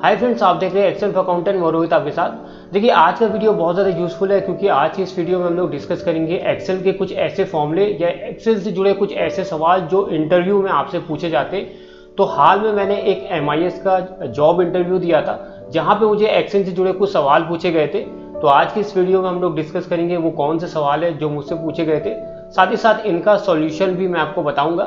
Hi friends, आप देख रहे हैं एक्सेल फॉर अकाउंटेंट, मैं रोहित आपके साथ। देखिए, आज का वीडियो बहुत ज़्यादा यूजफुल है क्योंकि आज की इस वीडियो में हम लोग डिस्कस करेंगे एक्सेल के कुछ ऐसे फॉर्मूले या एक्सेल से जुड़े कुछ ऐसे सवाल जो इंटरव्यू में आपसे पूछे जाते। तो हाल में मैंने एक MIS का जॉब इंटरव्यू दिया था जहाँ पे मुझे एक्सेल से जुड़े कुछ सवाल पूछे गए थे। तो आज की इस वीडियो में हम लोग डिस्कस करेंगे वो कौन से सवाल है जो मुझसे पूछे गए थे, साथ ही साथ इनका सॉल्यूशन भी मैं आपको बताऊंगा।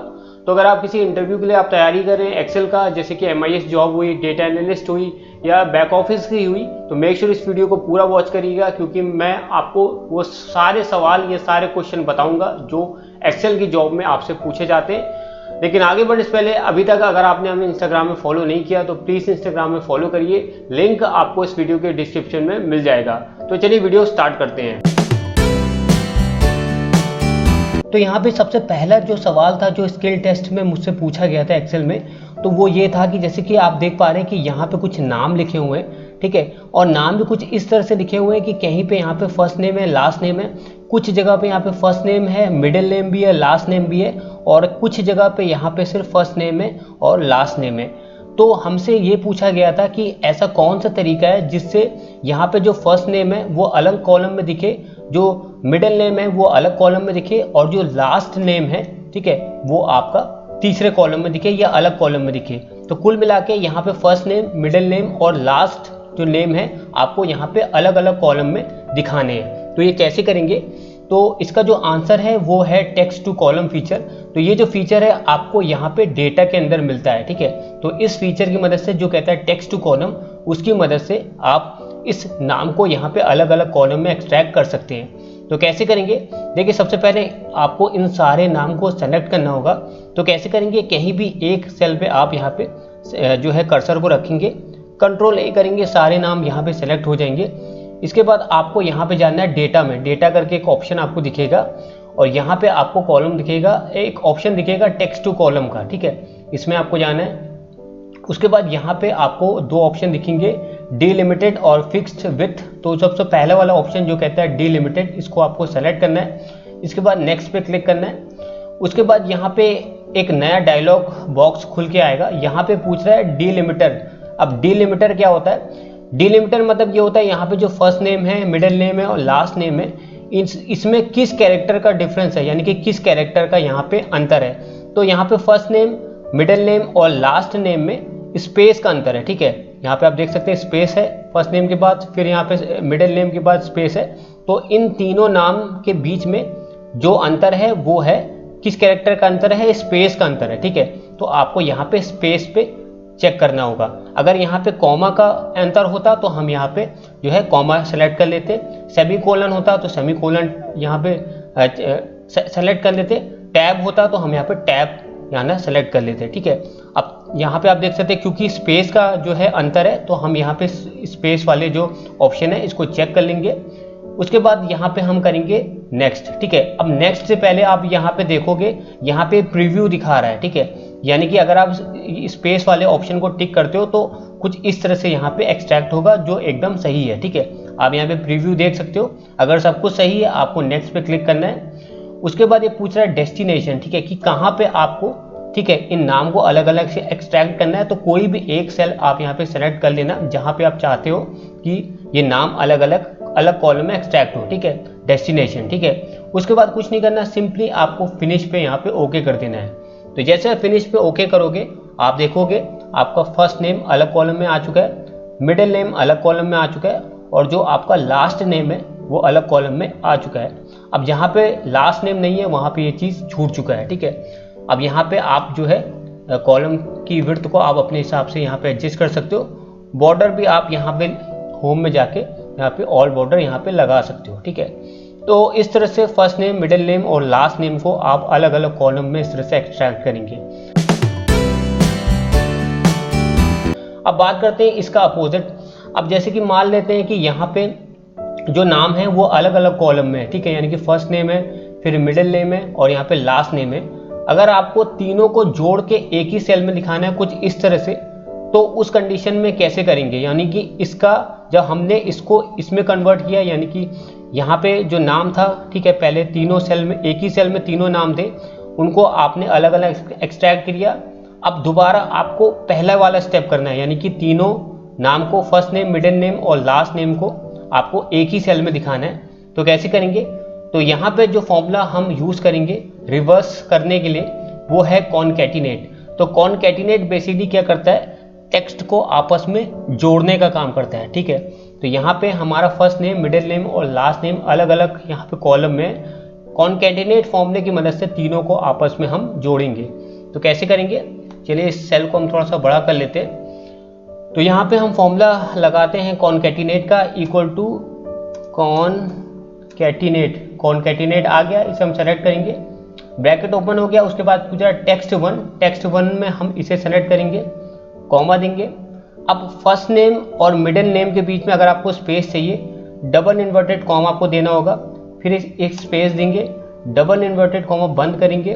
तो अगर आप किसी इंटरव्यू के लिए आप तैयारी कर रहे हैं एक्सेल का, जैसे कि MIS जॉब हुई, डेटा एनालिस्ट हुई या बैक ऑफिस की हुई, तो मेक श्योर इस वीडियो को पूरा वॉच करिएगा क्योंकि मैं आपको वो सारे सवाल या सारे क्वेश्चन बताऊंगा जो एक्सेल की जॉब में आपसे पूछे जाते हैं। लेकिन आगे बढ़ने से पहले अभी तक अगर आपने हमें इंस्टाग्राम में फॉलो नहीं किया तो प्लीज़ इंस्टाग्राम में फॉलो करिए, लिंक आपको इस वीडियो के डिस्क्रिप्शन में मिल जाएगा। तो चलिए वीडियो स्टार्ट करते हैं। तो यहाँ पे सबसे पहला जो सवाल था जो स्किल टेस्ट में मुझसे पूछा गया था एक्सेल में, तो वो ये था कि जैसे कि आप देख पा रहे हैं कि यहाँ पे कुछ नाम लिखे हुए हैं, ठीक है, और नाम भी कुछ इस तरह से लिखे हुए हैं कि कहीं पे यहाँ पे फर्स्ट नेम है, लास्ट नेम है, कुछ जगह पे यहाँ पे फर्स्ट नेम है, मिडिल नेम भी है, लास्ट नेम भी है, और कुछ जगह पे यहाँ पे सिर्फ फर्स्ट नेम है और लास्ट नेम है। तो हमसे ये पूछा गया था कि ऐसा कौन सा तरीका है जिससे यहाँ पे जो फर्स्ट नेम है वो अलग कॉलम में दिखे, जो मिडिल नेम है वो अलग कॉलम में दिखे, और जो लास्ट नेम है, ठीक है, वो आपका तीसरे कॉलम में दिखे या अलग कॉलम में दिखे। तो कुल मिला के यहाँ पे फर्स्ट नेम, मिडिल नेम और लास्ट जो नेम है आपको यहाँ पे अलग अलग कॉलम में दिखाने हैं। तो ये कैसे करेंगे? तो इसका जो आंसर है वो है टेक्स्ट टू कॉलम फीचर। तो ये जो फीचर है आपको यहाँ पे डेटा के अंदर मिलता है, ठीक है। तो इस फीचर की मदद से जो कहता है टेक्स्ट टू कॉलम, उसकी मदद से आप इस नाम को यहाँ पे अलग अलग कॉलम में एक्सट्रैक्ट कर सकते हैं। तो कैसे करेंगे? देखिए, सबसे पहले आपको इन सारे नाम को सेलेक्ट करना होगा। तो कैसे करेंगे? कहीं भी एक सेल पे आप यहाँ पे जो है कर्सर को रखेंगे, Ctrl+A करेंगे, सारे नाम यहाँ पे सेलेक्ट हो जाएंगे। इसके बाद आपको यहाँ पे जाना है डेटा में, डेटा करके एक ऑप्शन आपको दिखेगा और यहाँ पे आपको कॉलम दिखेगा, एक ऑप्शन दिखेगा टेक्स्ट टू कॉलम का, ठीक है, इसमें आपको जाना है। उसके बाद यहाँ पे आपको दो ऑप्शन दिखेंगे, डिलिमिटेड और फिक्स्ड विथ। तो सबसे पहला वाला ऑप्शन जो कहता है डिलिमिटेड, इसको आपको सेलेक्ट करना है। इसके बाद नेक्स्ट पे क्लिक करना है। उसके बाद यहाँ पे एक नया डायलॉग बॉक्स खुल के आएगा, यहाँ पे पूछ रहा है डिलिमिटर। अब डिलिमिटर क्या होता है? डिलिमिटर मतलब ये होता है यहाँ पे जो फर्स्ट नेम है, मिडिल नेम है और लास्ट नेम है, इसमें किस कैरेक्टर का डिफरेंस है, यानी कि किस कैरेक्टर का यहाँ पे अंतर है। तो यहाँ पे फर्स्ट नेम, मिडिल नेम और लास्ट नेम में स्पेस का अंतर है, ठीक है। यहाँ पे आप देख सकते हैं स्पेस है फर्स्ट नेम के बाद, फिर यहाँ पे मिडिल नेम के बाद स्पेस है। तो इन तीनों नाम के बीच में जो अंतर है वो है किस कैरेक्टर का अंतर है, स्पेस का अंतर है, ठीक है। तो आपको यहाँ पे स्पेस पे चेक करना होगा। अगर यहाँ पे कॉमा का अंतर होता तो हम यहाँ पे जो है कॉमा सेलेक्ट कर लेते, सेमीकोलन होता तो सेमीकोलन यहाँ पे सेलेक्ट कर लेते, टैब होता तो हम यहाँ पे टैब यहाँ ना सेलेक्ट कर लेते, ठीक है। अब यहाँ पे आप देख सकते हैं क्योंकि स्पेस का जो है अंतर है तो हम यहाँ पे स्पेस वाले जो ऑप्शन है इसको चेक कर लेंगे। उसके बाद यहाँ पे हम करेंगे नेक्स्ट, ठीक है। अब नेक्स्ट से पहले आप यहाँ पे देखोगे, यहाँ पे प्रीव्यू दिखा रहा है, ठीक है, यानी कि अगर आप स्पेस वाले ऑप्शन को टिक करते हो तो कुछ इस तरह से यहाँ पे एक्सट्रैक्ट होगा जो एकदम सही है, ठीक है। आप यहाँ पे प्रीव्यू देख सकते हो। अगर सब कुछ सही है आपको नेक्स्ट पे क्लिक करना है। उसके बाद ये पूछ रहा है डेस्टिनेशन, ठीक है, कि कहाँ पे आपको, ठीक है, इन नाम को अलग अलग से एक्सट्रैक्ट करना है। तो कोई भी एक सेल आप यहाँ पे सेलेक्ट कर लेना जहाँ पे आप चाहते हो कि ये नाम अलग अलग कॉलम में एक्सट्रैक्ट हो, ठीक है, डेस्टिनेशन, ठीक है। उसके बाद कुछ नहीं करना, सिंपली आपको फिनिश पे यहाँ पे ओके कर देना है। तो जैसे फिनिश पे ओके करोगे आप देखोगे आपका फर्स्ट नेम अलग कॉलम में आ चुका है, मिडिल नेम अलग कॉलम में आ चुका है, और जो आपका लास्ट नेम है वो अलग कॉलम में आ चुका है। अब जहाँ पे लास्ट नेम नहीं है वहाँ पे ये चीज़ छूट चुका है, ठीक है। अब यहाँ पे आप जो है कॉलम की विड्थ को आप अपने हिसाब से यहाँ पे एडजस्ट कर सकते हो। बॉर्डर भी आप यहाँ पे होम में जाके यहाँ पे ऑल बॉर्डर यहाँ पे लगा सकते हो, ठीक है। तो इस तरह से फर्स्ट नेम, मिडिल नेम और लास्ट नेम को आप अलग अलग कॉलम में इस तरह से एक्सट्रैक्ट करेंगे। अब बात करते हैं इसका अपोजिट। अब जैसे कि मान लेते हैं कि यहाँ पे जो नाम है वो अलग अलग कॉलम में है, ठीक है, यानी कि फर्स्ट नेम है, फिर मिडिल नेम है और यहाँ पे लास्ट नेम है। अगर आपको तीनों को जोड़ के एक ही सेल में दिखाना है कुछ इस तरह से, तो उस कंडीशन में कैसे करेंगे? यानी कि इसका जब हमने इसको इसमें कन्वर्ट किया, यानी कि यहाँ पे जो नाम था, ठीक है, पहले तीनों सेल में, एक ही सेल में तीनों नाम थे, उनको आपने अलग अलग एक्सट्रैक्ट किया। अब दोबारा आपको पहला वाला स्टेप करना है, यानी कि तीनों नाम को, फर्स्ट नेम, मिडिल नेम और लास्ट नेम को आपको एक ही सेल में दिखाना है। तो कैसे करेंगे, तो यहाँ पे जो फॉर्मूला हम यूज करेंगे रिवर्स करने के लिए वो है कॉनकैटिनेट। तो कॉनकैटिनेट बेसिकली क्या करता है, टेक्स्ट को आपस में जोड़ने का काम करता है, ठीक है। तो यहाँ पे हमारा फर्स्ट नेम, मिडिल नेम और लास्ट नेम अलग अलग यहाँ पे कॉलम में कॉनकैटिनेट फॉर्मूले की मदद से तीनों को आपस में हम जोड़ेंगे। तो कैसे करेंगे, चलिए इस सेल को हम थोड़ा सा बड़ा कर लेते हैं। तो यहाँ पे हम फॉर्मूला लगाते हैं कॉनकैटिनेट का, इक्वल टू कॉनकैटिनेट। कॉनकैटिनेट आ गया, इसे हम सेलेक्ट करेंगे, ब्रैकेट ओपन हो गया। उसके बाद पूछा टेक्स्ट वन, टेक्स्ट वन में हम इसे सेलेक्ट करेंगे, कॉमा देंगे। अब फर्स्ट नेम और मिडिल नेम के बीच में अगर आपको स्पेस चाहिए, डबल इन्वर्टेड कॉमा आपको देना होगा, फिर एक स्पेस देंगे, डबल इन्वर्टेड कॉमा बंद करेंगे,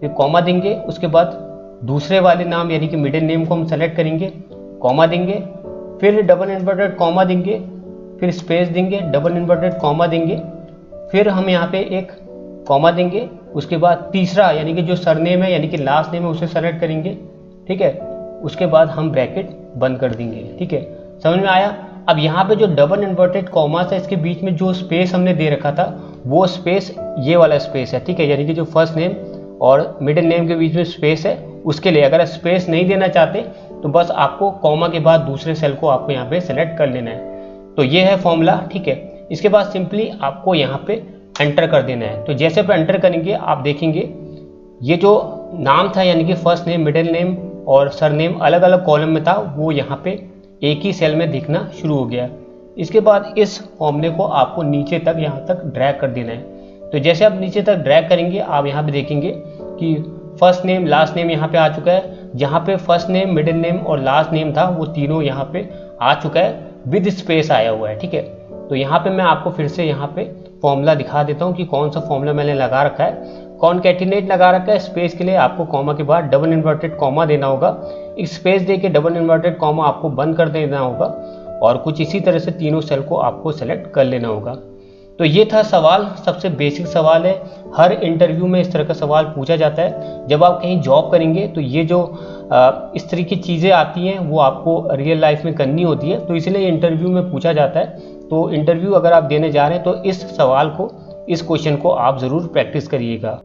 फिर कॉमा देंगे। उसके बाद दूसरे वाले नाम यानी कि मिडिल नेम को हम सेलेक्ट करेंगे, कॉमा देंगे, फिर डबल इन्वर्टेड कॉमा देंगे, फिर स्पेस देंगे, डबल इन्वर्टेड कॉमा देंगे, फिर हम यहाँ पे एक कॉमा देंगे। उसके बाद तीसरा यानी कि जो सरनेम है यानी कि लास्ट नेम है उसे सेलेक्ट करेंगे, ठीक है। उसके बाद हम ब्रैकेट बंद कर देंगे, ठीक है। समझ में आया। अब यहाँ पे जो डबल इन्वर्टेड कॉमा है इसके बीच में जो स्पेस हमने दे रखा था वो स्पेस ये वाला स्पेस है, ठीक है। यानी कि जो फर्स्ट नेम और मिडिल नेम के बीच में स्पेस है उसके लिए, अगर स्पेस नहीं देना चाहते तो बस आपको कॉमा के बाद दूसरे सेल को आपको यहाँ पे सेलेक्ट कर लेना है। तो ये है फॉर्मूला, ठीक है। इसके बाद सिंपली आपको यहाँ पे एंटर कर देना है। तो जैसे आप एंटर करेंगे आप देखेंगे ये जो नाम था यानी कि फर्स्ट नेम, मिडिल नेम और सरनेम अलग अलग कॉलम में था वो यहाँ पे एक ही सेल में दिखना शुरू हो गया। इसके बाद इस फॉर्मूले को आपको नीचे तक यहाँ तक ड्रैग कर देना है। तो जैसे आप नीचे तक ड्रैग करेंगे आप यहाँ पे देखेंगे कि फर्स्ट नेम लास्ट नेम यहाँ पे आ चुका है। जहाँ पे फर्स्ट नेम, मिडिल नेम और लास्ट नेम था वो तीनों यहाँ पे आ चुका है, विद स्पेस आया हुआ है, ठीक है। तो यहाँ पे मैं आपको फिर से यहाँ पे फॉर्मूला दिखा देता हूँ कि कौन सा फॉर्मूला मैंने लगा रखा है। कॉनकैटिनेट लगा रखा है, स्पेस के लिए आपको कॉमा के बाद डबल इन्वर्टेड कॉमा देना होगा, एक स्पेस दे के डबल इन्वर्टेड कॉमा आपको बंद कर देना होगा और कुछ इसी तरह से तीनों सेल को आपको सेलेक्ट कर लेना होगा। तो ये था सवाल, सबसे बेसिक सवाल है। हर इंटरव्यू में इस तरह का सवाल पूछा जाता है। जब आप कहीं जॉब करेंगे तो ये जो इस तरह की चीज़ें आती हैं वो आपको रियल लाइफ में करनी होती है, तो इसलिए इंटरव्यू में पूछा जाता है। तो इंटरव्यू अगर आप देने जा रहे हैं तो इस सवाल को, इस क्वेश्चन को आप ज़रूर प्रैक्टिस करिएगा।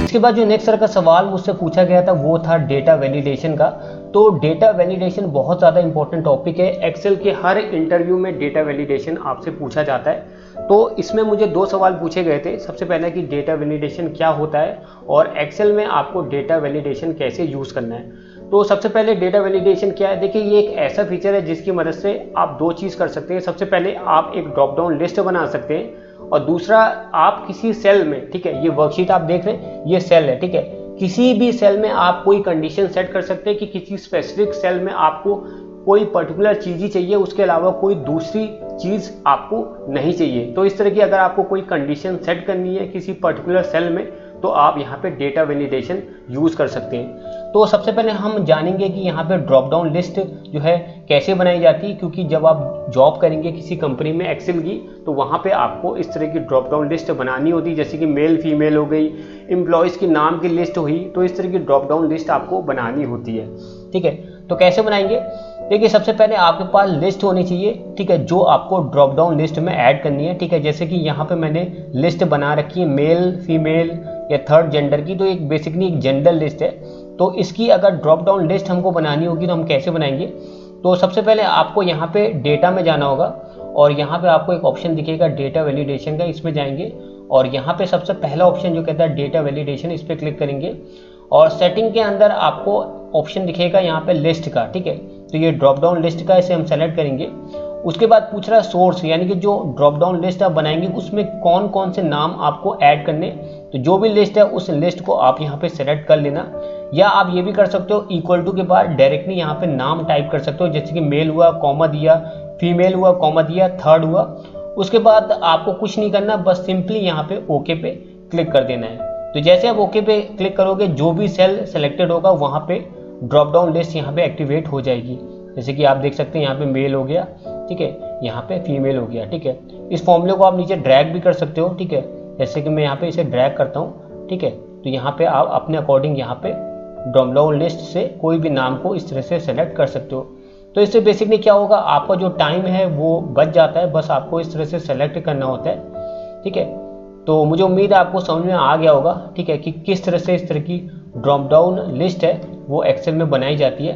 इसके बाद जो नेक्स्ट तरह का सवाल मुझसे पूछा गया था वो था डेटा वैलिडेशन का। तो डेटा वैलिडेशन बहुत ज़्यादा इंपॉर्टेंट टॉपिक है। एक्सेल के हर इंटरव्यू में डेटा वैलिडेशन आपसे पूछा जाता है। तो इसमें मुझे दो सवाल पूछे गए थे। सबसे पहला कि डेटा वैलिडेशन क्या होता है और एक्सेल में आपको डेटा वैलिडेशन कैसे यूज़ करना है। तो सबसे पहले डेटा वैलिडेशन क्या है, देखिए ये एक ऐसा फीचर है जिसकी मदद से आप दो चीज़ कर सकते हैं। सबसे पहले आप एक ड्रॉप डाउन लिस्ट बना सकते हैं और दूसरा आप किसी सेल में, ठीक है, ये वर्कशीट आप देख रहे हैं ये सेल है, ठीक है, किसी भी सेल में आप कोई कंडीशन सेट कर सकते हैं कि किसी स्पेसिफिक सेल में आपको कोई पर्टिकुलर चीज़ ही चाहिए, उसके अलावा कोई दूसरी चीज़ आपको नहीं चाहिए। तो इस तरह की अगर आपको कोई कंडीशन सेट करनी है किसी पर्टिकुलर सेल में तो आप यहाँ पे डेटा वैलिडेशन यूज़ कर सकते हैं। तो सबसे पहले हम जानेंगे कि यहाँ पे ड्रॉप डाउन लिस्ट जो है कैसे बनाई जाती है, क्योंकि जब आप जॉब करेंगे किसी कंपनी में एक्सेल की तो वहाँ पे आपको इस तरह की ड्रॉप डाउन लिस्ट बनानी होती है, जैसे कि मेल फीमेल हो गई, एम्प्लॉयज़ के नाम की लिस्ट हुई, तो इस तरह की ड्रॉप डाउन लिस्ट आपको बनानी होती है, ठीक है। तो कैसे बनाएंगे, देखिए सबसे पहले आपके पास लिस्ट होनी चाहिए, ठीक है, जो आपको ड्रॉप डाउन लिस्ट में ऐड करनी है, ठीक है। जैसे कि यहाँ पे मैंने लिस्ट बना रखी है मेल फीमेल या थर्ड जेंडर की, तो एक बेसिकली एक जेंडर लिस्ट है। तो इसकी अगर ड्रॉप डाउन लिस्ट हमको बनानी होगी तो हम कैसे बनाएंगे, तो सबसे पहले आपको यहाँ पे डेटा में जाना होगा और यहाँ पे आपको एक ऑप्शन दिखेगा डेटा वैलिडेशन का, इसमें जाएंगे और यहाँ पे सबसे पहला ऑप्शन जो कहता है डेटा वैलिडेशन, इस पर क्लिक करेंगे और सेटिंग के अंदर आपको ऑप्शन दिखेगा यहाँ पे लिस्ट का, ठीक है। तो ये ड्रॉप डाउन लिस्ट का, इसे हम सेलेक्ट करेंगे। उसके बाद पूछ रहा है सोर्स, यानी कि जो ड्रॉप डाउन लिस्ट आप बनाएंगे उसमें कौन कौन से नाम आपको ऐड करने, तो जो भी लिस्ट है उस लिस्ट को आप यहाँ पे सेलेक्ट कर लेना। या आप ये भी कर सकते हो इक्वल टू के बाद डायरेक्टली यहाँ पे नाम टाइप कर सकते हो, जैसे कि मेल हुआ कॉमा दिया, फीमेल हुआ कॉमा दिया, थर्ड हुआ। उसके बाद आपको कुछ नहीं करना, बस सिंपली यहाँ पे ओके पे क्लिक कर देना है। तो जैसे आप ओके पे क्लिक करोगे जो भी सेल सेलेक्टेड होगा वहाँ पे ड्रॉप डाउन लिस्ट यहाँ पे एक्टिवेट हो जाएगी। जैसे कि आप देख सकते हैं यहाँ पे मेल हो गया, ठीक है, यहाँ पे फीमेल हो गया, ठीक है। इस फॉर्मूले को आप नीचे ड्रैग भी कर सकते हो, ठीक है, जैसे कि मैं यहाँ पे इसे ड्रैग करता हूँ, ठीक है। तो यहाँ पे आप अपने अकॉर्डिंग यहाँ पे ड्रॉप डाउन लिस्ट से कोई भी नाम को इस तरह से सेलेक्ट कर सकते हो। तो इससे बेसिकली क्या होगा, आपका जो टाइम है वो बच जाता है, बस आपको इस तरह से सेलेक्ट करना होता है। ठीक है, तो मुझे उम्मीद है आपको समझ में आ गया होगा, ठीक है, कि किस तरह से इस तरह की ड्रॉप डाउन लिस्ट है वो एक्सेल में बनाई जाती है।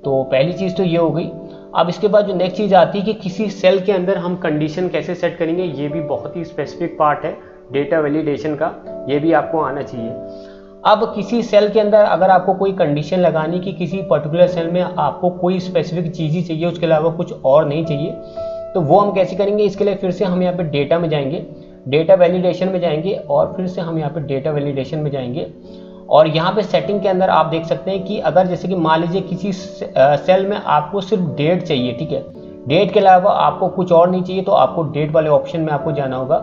तो पहली चीज़ तो ये हो गई। अब इसके बाद जो नेक्स्ट चीज़ आती है कि किसी सेल के अंदर हम कंडीशन कैसे सेट करेंगे, ये भी बहुत ही स्पेसिफिक पार्ट है डेटा वैलिडेशन का, ये भी आपको आना चाहिए। अब किसी सेल के अंदर अगर आपको कोई कंडीशन लगानी कि किसी पर्टिकुलर सेल में आपको कोई स्पेसिफिक चीज़ ही चाहिए, उसके अलावा कुछ और नहीं चाहिए, तो वो हम कैसे करेंगे, इसके लिए फिर से हम यहाँ पे डेटा में जाएंगे, डेटा वैलिडेशन में जाएंगे, और फिर से हम यहाँ पे डेटा वैलिडेशन में जाएंगे। और यहाँ पे सेटिंग के अंदर आप देख सकते हैं कि अगर जैसे कि मान लीजिए किसी सेल में आपको सिर्फ डेट चाहिए, ठीक है, डेट के अलावा आपको कुछ और नहीं चाहिए, तो आपको डेट वाले ऑप्शन में आपको जाना होगा।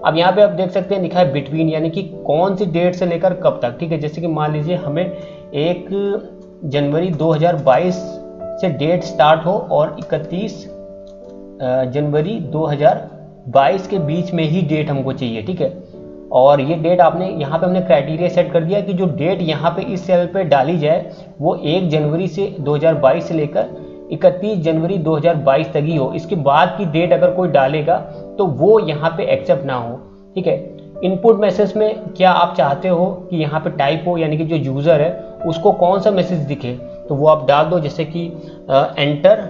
अब यहाँ पे आप देख सकते हैं लिखा है बिटवीन, यानी कि कौन सी डेट से लेकर कब तक, ठीक है। जैसे कि मान लीजिए हमें 1 जनवरी 2022 से डेट स्टार्ट हो और 31 जनवरी 2022 के बीच में ही डेट हमको चाहिए, ठीक है। और ये डेट आपने यहाँ पे हमने क्राइटेरिया सेट कर दिया कि जो डेट यहाँ पे इस सेल पे डाली जाए वो 1 जनवरी से 2022 से लेकर 31 जनवरी 2022 तक ही हो। इसके बाद की डेट अगर कोई डालेगा तो वो यहाँ पे एक्सेप्ट ना हो, ठीक है। इनपुट मैसेज में क्या आप चाहते हो कि यहाँ पे टाइप हो, यानी कि जो यूज़र है उसको कौन सा मैसेज दिखे, तो वो आप डाल दो, जैसे कि एंटर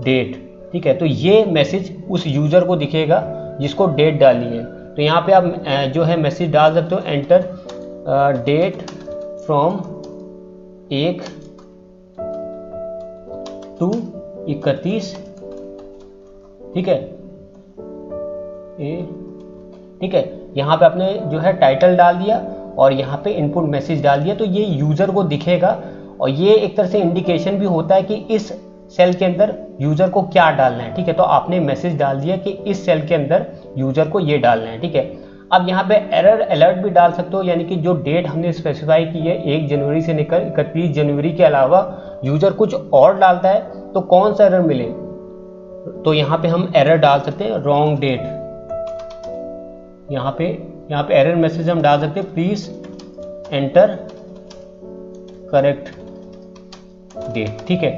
डेट, ठीक है। तो ये मैसेज उस यूज़र को दिखेगा जिसको डेट डाली है। तो यहाँ पे आप जो है मैसेज डाल सकते हो, एंटर डेट फ्रॉम 1 to 31, ठीक है, ठीक है। यहाँ पे आपने जो है टाइटल डाल दिया और यहाँ पे इनपुट मैसेज डाल दिया, तो ये यूज़र को दिखेगा। और ये एक तरह से इंडिकेशन भी होता है कि इस सेल के अंदर यूज़र को क्या डालना है, ठीक है। तो आपने मैसेज डाल दिया कि इस सेल के अंदर यूज़र को ये डालना है, ठीक है। अब यहाँ पे एरर अलर्ट भी डाल सकते हो, यानी कि जो डेट हमने स्पेसिफाई की है 1 जनवरी से लेकर 31 जनवरी के अलावा यूज़र कुछ और डालता है तो कौन सा एरर मिले, तो यहाँ पे हम एरर डाल सकते हैं रॉन्ग डेट। यहाँ पे एरर मैसेज हम डाल सकते हैं, प्लीज एंटर करेक्ट डेट, ठीक है।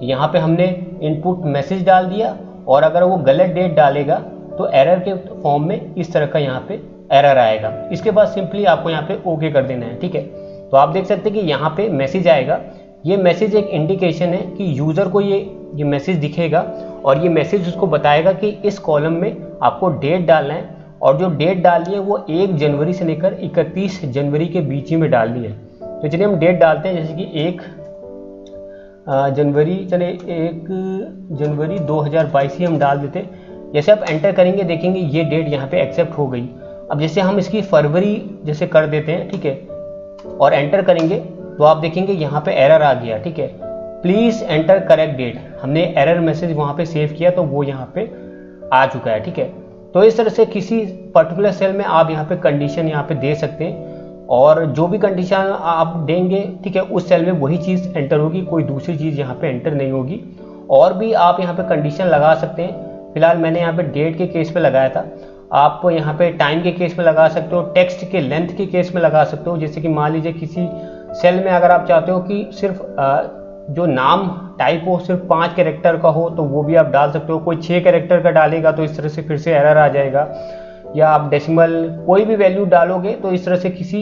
यहाँ पे हमने इनपुट मैसेज डाल दिया, और अगर वो गलत डेट डालेगा तो एरर के फॉर्म में इस तरह का यहाँ पे एरर आएगा। इसके बाद सिंपली आपको यहाँ पे ओके कर देना है, ठीक है। तो आप देख सकते हैं कि यहाँ पे मैसेज आएगा। ये मैसेज एक इंडिकेशन है कि यूज़र को ये मैसेज दिखेगा, और ये मैसेज उसको बताएगा कि इस कॉलम में आपको डेट डालना है, और जो डेट डालनी है वो 1 जनवरी से लेकर 31 जनवरी के बीच ही में डालनी है। तो चलिए हम डेट डालते हैं, जैसे कि 1 जनवरी, चले 1 जनवरी 2022 ही हम डाल देते। जैसे आप एंटर करेंगे देखेंगे ये डेट यहाँ पे एक्सेप्ट हो गई। अब जैसे हम इसकी फरवरी जैसे कर देते हैं, ठीक है, और एंटर करेंगे तो आप देखेंगे यहाँ पे एरर आ गया, ठीक है, प्लीज एंटर करेक्ट डेट। हमने एरर मैसेज वहाँ पे सेव किया तो वो यहाँ पे आ चुका है, ठीक है। तो इस तरह से किसी पर्टिकुलर सेल में आप यहाँ पे कंडीशन यहाँ पे दे सकते हैं, और जो भी कंडीशन आप देंगे, ठीक है, उस सेल में वही चीज़ एंटर होगी, कोई दूसरी चीज़ यहाँ पे एंटर नहीं होगी। और भी आप यहाँ पे कंडीशन लगा सकते हैं। फिलहाल मैंने यहाँ पे डेट के केस पे लगाया था, आप यहाँ पे टाइम के केस में लगा सकते हो, टेक्स्ट के लेंथ के केस में लगा सकते हो। जैसे कि मान लीजिए किसी सेल में अगर आप चाहते हो कि सिर्फ जो नाम टाइप हो सिर्फ 5 कैरेक्टर का हो, तो वो भी आप डाल सकते हो। कोई 6 कैरेक्टर का डालेगा तो इस तरह से फिर से एरर आ जाएगा, या आप डेसिमल कोई भी वैल्यू डालोगे तो इस तरह से किसी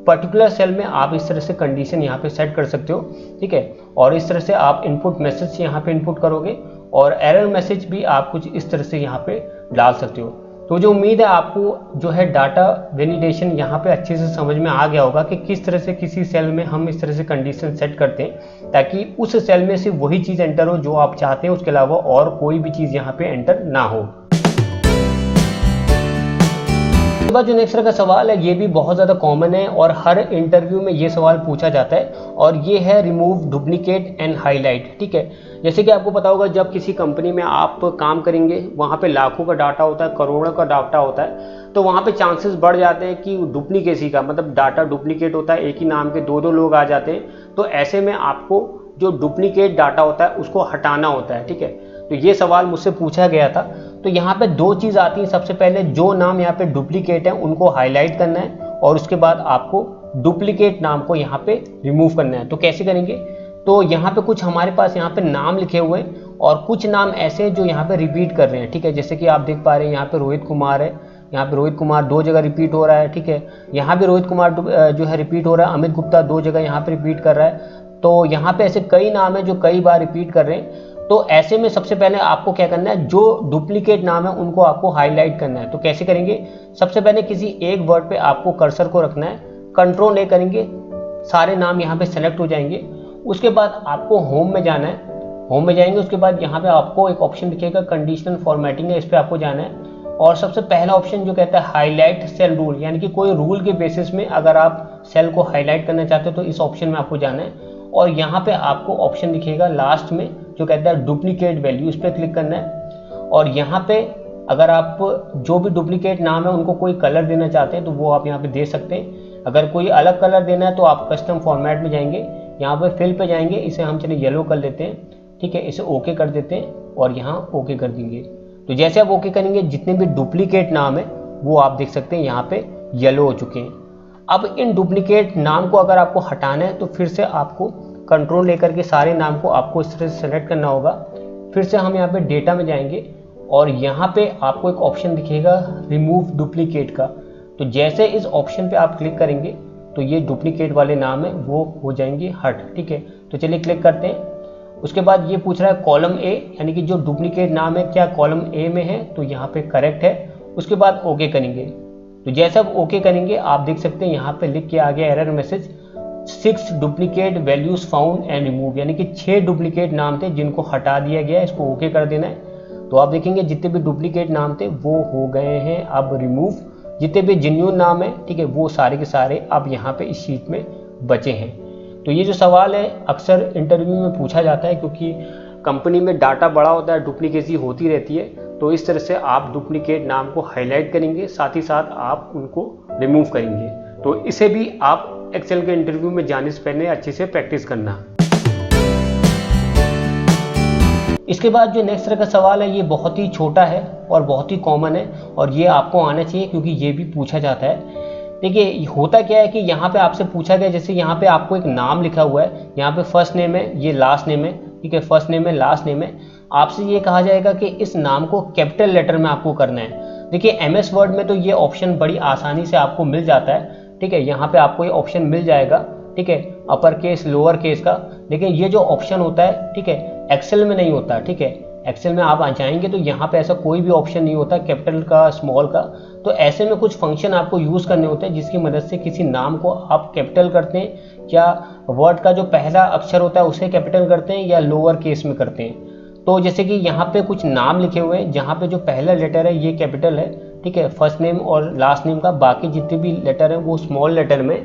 पर्टिकुलर सेल में आप इस तरह से कंडीशन यहाँ पे सेट कर सकते हो, ठीक है। और इस तरह से आप इनपुट मैसेज यहाँ पे इनपुट करोगे, और एरर मैसेज भी आप कुछ इस तरह से यहाँ पे डाल सकते हो। तो जो उम्मीद है आपको जो है डाटा वैलिडेशन यहाँ पे अच्छे से समझ में आ गया होगा कि किस तरह से किसी सेल में हम इस तरह से कंडीशन सेट करते हैं ताकि उस सेल में सिर्फ वही चीज़ एंटर हो जो आप चाहते हैं, उसके अलावा और कोई भी चीज़ यहाँ पे एंटर ना हो। बाद जो नेक्स्ट का सवाल है ये भी बहुत ज़्यादा कॉमन है और हर इंटरव्यू में ये सवाल पूछा जाता है, और ये है रिमूव डुप्लीकेट एंड हाईलाइट, ठीक है। जैसे कि आपको पता होगा जब किसी कंपनी में आप काम करेंगे वहाँ पे लाखों का डाटा होता है, करोड़ों का डाटा होता है, तो वहाँ पे चांसेस बढ़ जाते हैं कि डुप्लीकेसी का, मतलब डाटा डुप्लीकेट होता है, एक ही नाम के 2-2 लोग आ जाते हैं। तो ऐसे में आपको जो डुप्लीकेट डाटा होता है उसको हटाना होता है, ठीक है। तो ये सवाल मुझसे पूछा गया था। तो यहाँ पे 2 चीज़ आती हैं। सबसे पहले जो नाम यहाँ पे डुप्लीकेट है उनको हाईलाइट करना है, और उसके बाद आपको डुप्लीकेट नाम को यहाँ पे रिमूव करना है। तो कैसे करेंगे, तो यहाँ पे कुछ हमारे पास यहाँ पे नाम लिखे हुए हैं और कुछ नाम ऐसे हैं जो यहाँ पे रिपीट कर रहे हैं, ठीक है। जैसे कि आप देख पा रहे हैं यहाँ पे रोहित कुमार है, यहाँ पे रोहित कुमार 2 जगह रिपीट हो रहा है, ठीक है। यहाँ भी रोहित कुमार जो है रिपीट हो रहा है, अमित गुप्ता 2 जगह यहाँ पे रिपीट कर रहा है। तो यहाँ पे ऐसे कई नाम है जो कई बार रिपीट कर रहे हैं। तो ऐसे में सबसे पहले आपको क्या करना है, जो डुप्लीकेट नाम है उनको आपको हाईलाइट करना है। तो कैसे करेंगे, सबसे पहले किसी एक वर्ड पे आपको कर्सर को रखना है, कंट्रोल ए करेंगे, सारे नाम यहाँ पे सेलेक्ट हो जाएंगे। उसके बाद आपको होम में जाना है, होम में जाएंगे, उसके बाद यहाँ पे आपको एक ऑप्शन दिखेगा कंडीशनल फॉर्मेटिंग है, इस पर आपको जाना है। और सबसे पहला ऑप्शन जो कहता है हाईलाइट सेल रूल, यानी कि कोई रूल के बेसिस में अगर आप सेल को हाईलाइट करना चाहते हो तो इस ऑप्शन में आपको जाना है। और यहाँ पे आपको ऑप्शन दिखेगा लास्ट में जो कहता है डुप्लीकेट वैल्यू, इस पर क्लिक करना है। और यहाँ पे अगर आप जो भी डुप्लीकेट नाम है उनको कोई कलर देना चाहते हैं तो वो आप यहाँ पे दे सकते हैं। अगर कोई अलग कलर देना है तो आप कस्टम फॉर्मेट में जाएंगे, यहाँ पे फिल पे जाएंगे, इसे हम चलिए येलो कर लेते हैं, ठीक है। इसे ओके कर देते हैं और यहाँ ओके कर देंगे। तो जैसे आप ओके करेंगे जितने भी डुप्लीकेट नाम है वो आप देख सकते हैं यहाँ पे येलो हो चुके हैं। अब इन डुप्लीकेट नाम को अगर आपको हटाना है तो फिर से आपको कंट्रोल लेकर के सारे नाम को आपको इस तरह से सेलेक्ट करना होगा। फिर से हम यहाँ पे डेटा में जाएंगे और यहाँ पे आपको एक ऑप्शन दिखेगा रिमूव डुप्लीकेट का। तो जैसे इस ऑप्शन पे आप क्लिक करेंगे तो ये डुप्लीकेट वाले नाम है वो हो जाएंगे हट, ठीक है। तो चलिए क्लिक करते हैं। उसके बाद ये पूछ रहा है कॉलम ए, यानी कि जो डुप्लीकेट नाम है क्या कॉलम ए में है, तो यहाँ पे करेक्ट है। उसके बाद ओके करेंगे। तो जैसे आप ओके करेंगे आप देख सकते हैं यहाँ पे लिख के आ गया error message 6 duplicate values found and remove, यानी कि 6 डुप्लीकेट नाम थे जिनको हटा दिया गया, इसको ओके कर देना है। तो आप देखेंगे जितने भी डुप्लीकेट नाम थे वो हो गए हैं अब रिमूव। जितने भी जेन्युइन नाम है, ठीक है, वो सारे के सारे अब यहाँ पे इस शीट में बचे हैं। तो ये जो सवाल है अक्सर इंटरव्यू में पूछा जाता है, क्योंकि कंपनी में डाटा बड़ा होता है, डुप्लीकेसी होती रहती है। तो इस तरह से आप डुप्लीकेट नाम को हाईलाइट करेंगे, साथ ही साथ आप उनको रिमूव करेंगे। तो इसे भी आप एक्सेल के इंटरव्यू में जाने से पहले अच्छे से प्रैक्टिस करना। इसके बाद जो नेक्स्ट तरह का सवाल है ये बहुत ही छोटा है और बहुत ही कॉमन है और ये आपको आना चाहिए क्योंकि ये भी पूछा जाता है। देखिए होता क्या है कि यहाँ पे आपसे पूछा गया, जैसे यहाँ पे आपको एक नाम लिखा हुआ है, यहाँ पे फर्स्ट नेम है, ये लास्ट नेम है, ठीक है, फर्स्ट नेम है, लास्ट नेम है। आपसे ये कहा जाएगा कि इस नाम को कैपिटल लेटर में आपको करना है। देखिए एमएस वर्ड में तो ये ऑप्शन बड़ी आसानी से आपको मिल जाता है, ठीक है, यहाँ पे आपको ये ऑप्शन मिल जाएगा, ठीक है, अपर केस लोअर केस का। लेकिन ये जो ऑप्शन होता है, ठीक है, एक्सेल में नहीं होता, ठीक है। एक्सेल में आप आ जाएंगे तो यहाँ पे ऐसा कोई भी ऑप्शन नहीं होता कैपिटल का स्मॉल का। तो ऐसे में कुछ फंक्शन आपको यूज़ करने होते हैं जिसकी मदद से किसी नाम को आप कैपिटल करते हैं, या वर्ड का जो पहला अक्षर होता है उसे कैपिटल करते हैं या लोअर केस में करते हैं। तो जैसे कि यहाँ पे कुछ नाम लिखे हुए हैं जहाँ पे जो पहला लेटर है ये कैपिटल है, ठीक है, फर्स्ट नेम और लास्ट नेम का, बाकी जितने भी लेटर हैं वो स्मॉल लेटर में।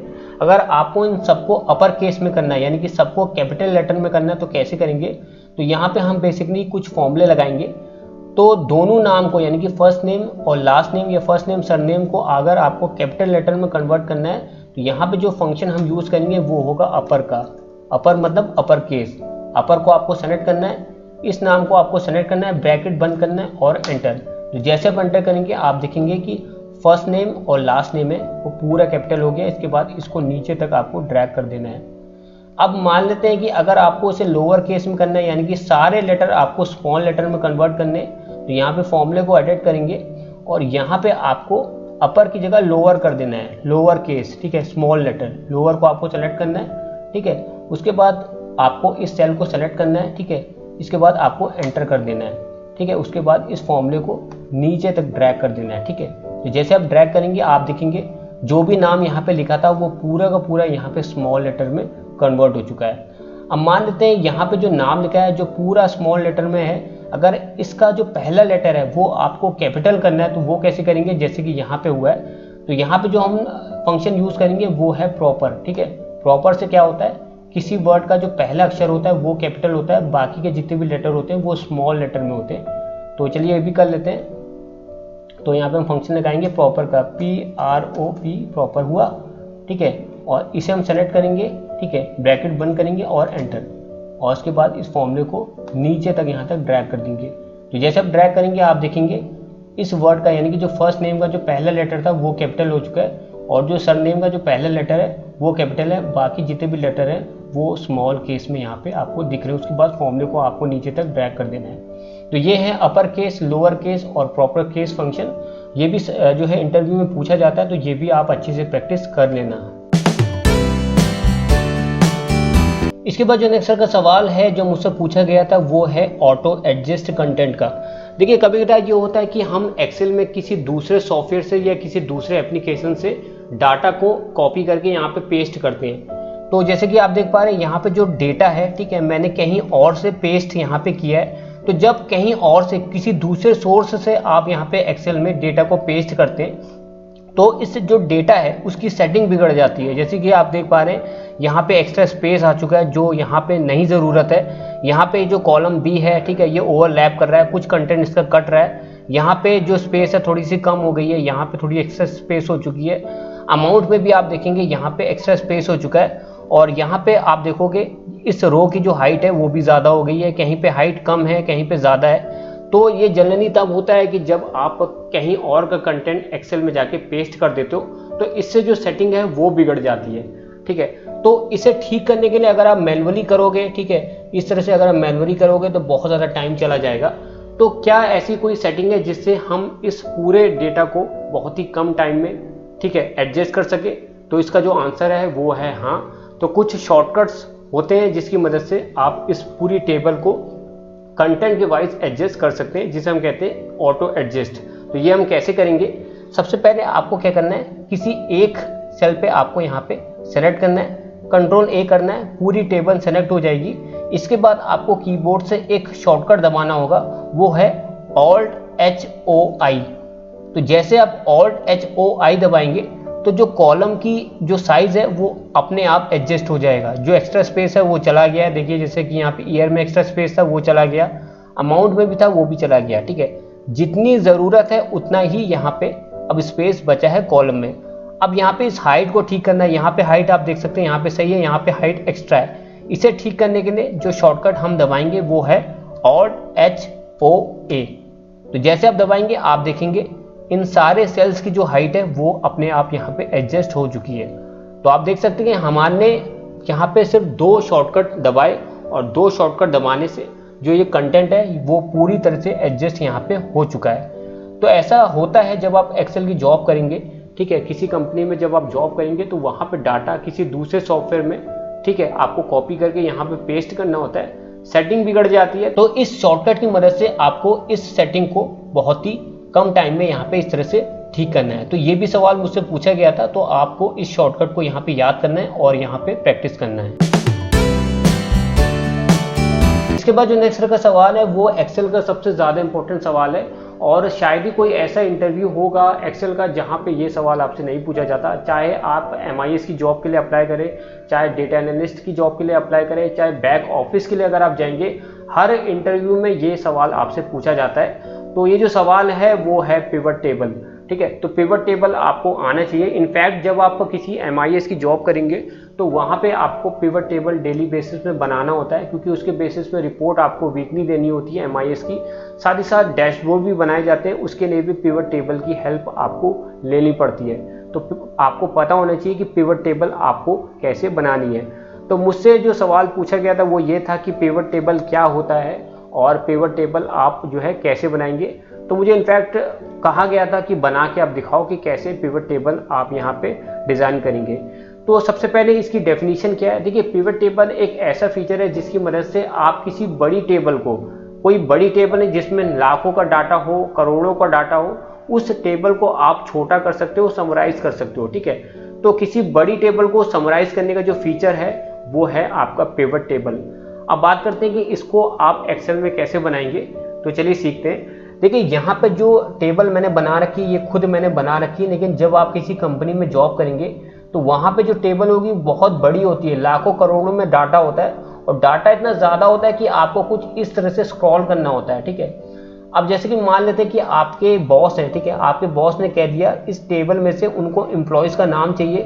अगर आपको इन सबको अपर केस में करना है, यानी कि सबको कैपिटल लेटर में करना है, तो कैसे करेंगे, तो यहाँ पे हम बेसिकली कुछ फॉर्मूले लगाएंगे। तो दोनों नाम को, यानी कि फर्स्ट नेम और लास्ट नेम या फर्स्ट नेम सरनेम को अगर आपको कैपिटल लेटर में कन्वर्ट करना है तो यहाँ पे जो फंक्शन हम यूज़ करेंगे वो होगा अपर का। अपर मतलब अपर केस। अपर को आपको सेलेक्ट करना है, इस नाम को आपको सेलेक्ट करना है, ब्रैकेट बंद करना है और एंटर। तो जैसे आप एंटर करेंगे आप देखेंगे कि फर्स्ट नेम और लास्ट नेम है वो पूरा कैपिटल हो गया। इसके बाद इसको नीचे तक आपको ड्रैग कर देना है। अब मान लेते हैं कि अगर आपको इसे लोअर केस में करना है, यानी कि सारे लेटर आपको स्मॉल लेटर में कन्वर्ट करने, तो यहाँ पे फॉर्मूले को एडिट करेंगे और यहाँ पे आपको अपर की जगह लोअर कर देना है, लोअर केस, ठीक है, स्मॉल लेटर, लोअर को आपको सेलेक्ट करना है, ठीक है। उसके बाद आपको इस सेल को सेलेक्ट करना है, ठीक है, इसके बाद आपको एंटर कर देना है, ठीक है। उसके बाद इस फॉर्मूले को नीचे तक ड्रैग कर देना है, ठीक है। तो जैसे आप ड्रैग करेंगे आप देखेंगे जो भी नाम यहाँ पे लिखा था वो पूरा का पूरा यहाँ पे स्मॉल लेटर में कन्वर्ट हो चुका है। अब मान लेते हैं यहाँ पे जो नाम लिखा है जो पूरा स्मॉल लेटर में है, अगर इसका जो पहला लेटर है वो आपको कैपिटल करना है तो वो कैसे करेंगे, जैसे कि यहाँ पे हुआ है। तो यहाँ पे जो हम फंक्शन यूज करेंगे वो है प्रॉपर, ठीक है। प्रॉपर से क्या होता है, किसी वर्ड का जो पहला अक्षर होता है वो कैपिटल होता है, बाकी के जितने भी लेटर होते हैं वो स्मॉल लेटर में होते हैं। तो चलिए ये भी कर लेते हैं। तो यहाँ पे हम फंक्शन लगाएंगे प्रॉपर का, PROP प्रॉपर हुआ, ठीक है, और इसे हम सेलेक्ट करेंगे, ठीक है, ब्रैकेट बंद करेंगे और एंटर, और उसके बाद इस फॉर्मूले को नीचे तक यहाँ तक ड्रैग कर देंगे। तो जैसे आप ड्रैग करेंगे आप देखेंगे इस वर्ड का, यानी कि जो फर्स्ट नेम का जो पहला लेटर था वो कैपिटल हो चुका है और जो सरनेम का जो पहला लेटर है वो कैपिटल है, बाकी जितने भी लेटर हैं वो स्मॉल केस में यहाँ पे आपको दिख रहे हैं। उसके बाद फॉर्मूले को आपको नीचे तक ड्रैग कर देना है। तो ये है अपर केस, लोअर केस और प्रॉपर केस फंक्शन। ये भी जो है इंटरव्यू में पूछा जाता है, तो ये भी आप अच्छे से प्रैक्टिस कर लेना। इसके बाद जो नेक्स्ट का सवाल है जो मुझसे पूछा गया था वो है ऑटो एडजस्ट कंटेंट का। देखिए कभी कभी ये होता है कि हम एक्सेल में किसी दूसरे सॉफ्टवेयर से या किसी दूसरे एप्लीकेशन से डाटा को कॉपी करके यहाँ पे पेस्ट करते हैं। तो जैसे कि आप देख पा रहे हैं यहाँ पे जो डेटा है, ठीक है, मैंने कहीं और से पेस्ट यहाँ पे किया है। तो जब कहीं और से किसी दूसरे सोर्स से आप यहाँ पे एक्सेल में डेटा को पेस्ट करते हैं तो इससे जो डेटा है उसकी सेटिंग बिगड़ जाती है। जैसे कि आप देख पा रहे हैं यहाँ पे एक्स्ट्रा स्पेस आ चुका है जो यहाँ पे नहीं ज़रूरत है। यहाँ पे जो कॉलम बी है, ठीक है, ये ओवरलैप कर रहा है, कुछ कंटेंट इसका कट रहा है। यहाँ पे जो स्पेस है थोड़ी सी कम हो गई है, यहाँ पे थोड़ी एक्स्ट्रा स्पेस हो चुकी है। अमाउंट में भी आप देखेंगे यहाँ पे एक्स्ट्रा स्पेस हो चुका है। और यहाँ पे आप देखोगे इस रो की जो हाइट है वो भी ज़्यादा हो गई है, कहीं पे हाइट कम है, कहीं पे ज़्यादा है। तो ये जनरली तब होता है कि जब आप कहीं और का कंटेंट एक्सेल में जाके पेस्ट कर देते हो तो इससे जो सेटिंग है वो बिगड़ जाती है, ठीक है। तो इसे ठीक करने के लिए अगर आप मैन्युअली करोगे, ठीक है, इस तरह से अगर आप मैन्युअली करोगे तो बहुत ज़्यादा टाइम चला जाएगा। तो क्या ऐसी कोई सेटिंग है जिससे हम इस पूरे डेटा को बहुत ही कम टाइम में, ठीक है, एडजस्ट कर सके? तो इसका जो आंसर है वो है हाँ। तो कुछ शॉर्टकट्स होते हैं जिसकी मदद से आप इस पूरी टेबल को कंटेंट के वाइज एडजस्ट कर सकते हैं, जिसे हम कहते हैं ऑटो एडजस्ट। तो ये हम कैसे करेंगे? सबसे पहले आपको क्या करना है, किसी एक सेल पे आपको यहाँ पे सेलेक्ट करना है, कंट्रोल ए करना है, पूरी टेबल सेलेक्ट हो जाएगी। इसके बाद आपको कीबोर्ड से एक शॉर्टकट दबाना होगा, वो है Alt+H+O+I। तो जैसे आप Alt+H+O+I दबाएंगे तो जो कॉलम की जो साइज है वो अपने आप एडजस्ट हो जाएगा। जो एक्स्ट्रा स्पेस है वो चला गया है, देखिए जैसे कि यहाँ पे ईयर में एक्स्ट्रा स्पेस था वो चला गया, अमाउंट में भी था वो भी चला गया, ठीक है। जितनी ज़रूरत है उतना ही यहाँ पे अब स्पेस बचा है कॉलम में। अब यहाँ पे इस हाइट को ठीक करना है। यहाँ पे हाइट आप देख सकते हैं यहाँ पे सही है, यहाँ पे हाइट एक्स्ट्रा है। इसे ठीक करने के लिए जो शॉर्टकट हम दबाएंगे वो है Alt+H+O+A। तो जैसे आप दबाएंगे आप देखेंगे इन सारे सेल्स की जो हाइट है वो अपने आप यहाँ पे एडजस्ट हो चुकी है। तो आप देख सकते हैं हमारे यहाँ पे सिर्फ 2 शॉर्टकट दबाए और 2 शॉर्टकट दबाने से जो ये कंटेंट है वो पूरी तरह से एडजस्ट यहाँ पे हो चुका है। तो ऐसा होता है जब आप एक्सेल की जॉब करेंगे, ठीक है, किसी कंपनी में जब आप जॉब करेंगे तो वहाँ पे डाटा किसी दूसरे सॉफ्टवेयर में, ठीक है, आपको कॉपी करके यहाँ पे पेस्ट करना होता है, सेटिंग बिगड़ जाती है। तो इस शॉर्टकट की मदद से आपको इस सेटिंग को बहुत ही कम टाइम में यहाँ पे इस तरह से ठीक करना है। तो ये भी सवाल मुझसे पूछा गया था, तो आपको इस शॉर्टकट को यहाँ पे याद करना है और यहाँ पे प्रैक्टिस करना है। इसके बाद जो नेक्स्ट का सवाल है वो एक्सेल का सबसे ज़्यादा इंपॉर्टेंट सवाल है और शायद ही कोई ऐसा इंटरव्यू होगा एक्सेल का जहाँ पे ये सवाल आपसे नहीं पूछा जाता। चाहे आप MIS की जॉब के लिए अप्लाई करें, चाहे डेटा एनालिस्ट की जॉब के लिए अप्लाई करें, चाहे बैक ऑफिस के लिए अगर आप जाएंगे, हर इंटरव्यू में ये सवाल आपसे पूछा जाता है। तो ये जो सवाल है वो है पिवट टेबल, ठीक है। तो पिवट टेबल आपको आना चाहिए। इनफैक्ट जब आप किसी MIS की जॉब करेंगे तो वहाँ पे आपको पिवट टेबल डेली बेसिस में बनाना होता है, क्योंकि उसके बेसिस पे रिपोर्ट आपको वीकली देनी होती है MIS की। साथ ही साथ डैशबोर्ड भी बनाए जाते हैं, उसके लिए भी पिवट टेबल की हेल्प आपको लेनी पड़ती है। तो आपको पता होना चाहिए कि पिवट टेबल आपको कैसे बनानी है। तो मुझसे जो सवाल पूछा गया था वो ये था कि पिवट टेबल क्या होता है और पिवट टेबल आप जो है कैसे बनाएंगे। तो मुझे इनफैक्ट कहा गया था कि बना के आप दिखाओ कि कैसे पिवट टेबल आप यहाँ पे डिज़ाइन करेंगे। तो सबसे पहले इसकी डेफिनेशन क्या है? देखिए, पिवट टेबल एक ऐसा फीचर है जिसकी मदद से आप किसी बड़ी टेबल को, कोई बड़ी टेबल है जिसमें लाखों का डाटा हो, करोड़ों का डाटा हो, उस टेबल को आप छोटा कर सकते हो, समराइज कर सकते हो, ठीक है। तो किसी बड़ी टेबल को समराइज करने का जो फीचर है वो है आपका पिवट टेबल। अब बात करते हैं कि इसको आप एक्सेल में कैसे बनाएंगे। तो चलिए सीखते हैं। देखिए, यहाँ पे जो टेबल मैंने बना रखी है ये खुद मैंने बना रखी है, लेकिन जब आप किसी कंपनी में जॉब करेंगे तो वहाँ पे जो टेबल होगी बहुत बड़ी होती है, लाखों करोड़ों में डाटा होता है और डाटा इतना ज़्यादा होता है कि आपको कुछ इस तरह से स्क्रॉल करना होता है, ठीक है। अब जैसे कि मान लेते हैं कि आपके बॉस हैं, ठीक है, आपके बॉस ने कह दिया इस टेबल में से उनको एम्प्लॉयज़ का नाम चाहिए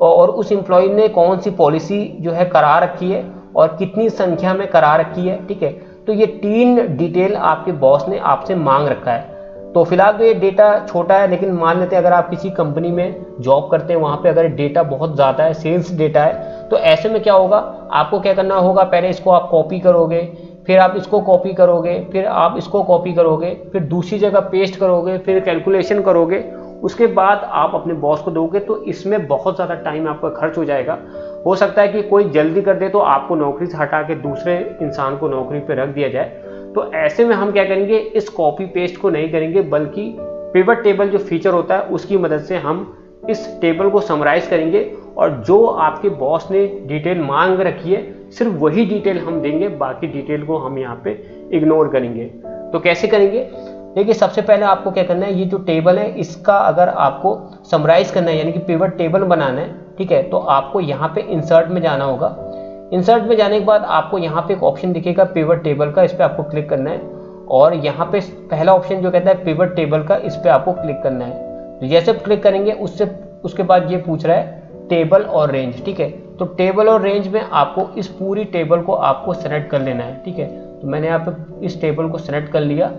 और उस एम्प्लॉय ने कौन सी पॉलिसी जो है करा रखी है और कितनी संख्या में करा रखी है, ठीक है। तो ये 3 डिटेल आपके बॉस ने आपसे मांग रखा है। तो फिलहाल तो ये डेटा छोटा है, लेकिन मान लेते हैं अगर आप किसी कंपनी में जॉब करते हैं, वहाँ पे अगर डेटा बहुत ज़्यादा है, सेल्स डेटा है, तो ऐसे में क्या होगा, आपको क्या करना होगा, पहले इसको आप कॉपी करोगे, फिर आप इसको कॉपी करोगे, फिर आप इसको कॉपी करोगे, फिर दूसरी जगह पेस्ट करोगे, फिर कैलकुलेशन करोगे, उसके बाद आप अपने बॉस को दोगे। तो इसमें बहुत ज़्यादा टाइम आपका खर्च हो जाएगा। हो सकता है कि कोई जल्दी कर दे तो आपको नौकरी से हटा के दूसरे इंसान को नौकरी पर रख दिया जाए। तो ऐसे में हम क्या करेंगे, इस कॉपी पेस्ट को नहीं करेंगे, बल्कि पिवट टेबल जो फीचर होता है उसकी मदद से हम इस टेबल को समराइज करेंगे, और जो आपके बॉस ने डिटेल मांग रखी है सिर्फ वही डिटेल हम देंगे, बाकी डिटेल को हम यहाँ पे इग्नोर करेंगे। तो कैसे करेंगे, देखिए सबसे पहले आपको क्या करना है, ये जो टेबल है इसका अगर आपको समराइज करना है, यानी कि पिवट टेबल बनाना है, ठीक है, तो आपको यहाँ पे इंसर्ट में जाना होगा। इंसर्ट में जाने के बाद आपको यहाँ पे एक ऑप्शन दिखेगा पिवट टेबल का, इस पर आपको क्लिक करना है, और यहाँ पे पहला ऑप्शन जो कहता है पिवट टेबल का, इस पर आपको क्लिक करना है। तो जैसे आप क्लिक करेंगे उसके बाद ये पूछ रहा है टेबल और रेंज, ठीक है। तो टेबल और रेंज में आपको इस पूरी टेबल को आपको सेलेक्ट कर लेना है, ठीक है। तो मैंने यहाँ पे इस टेबल को सेलेक्ट कर लिया।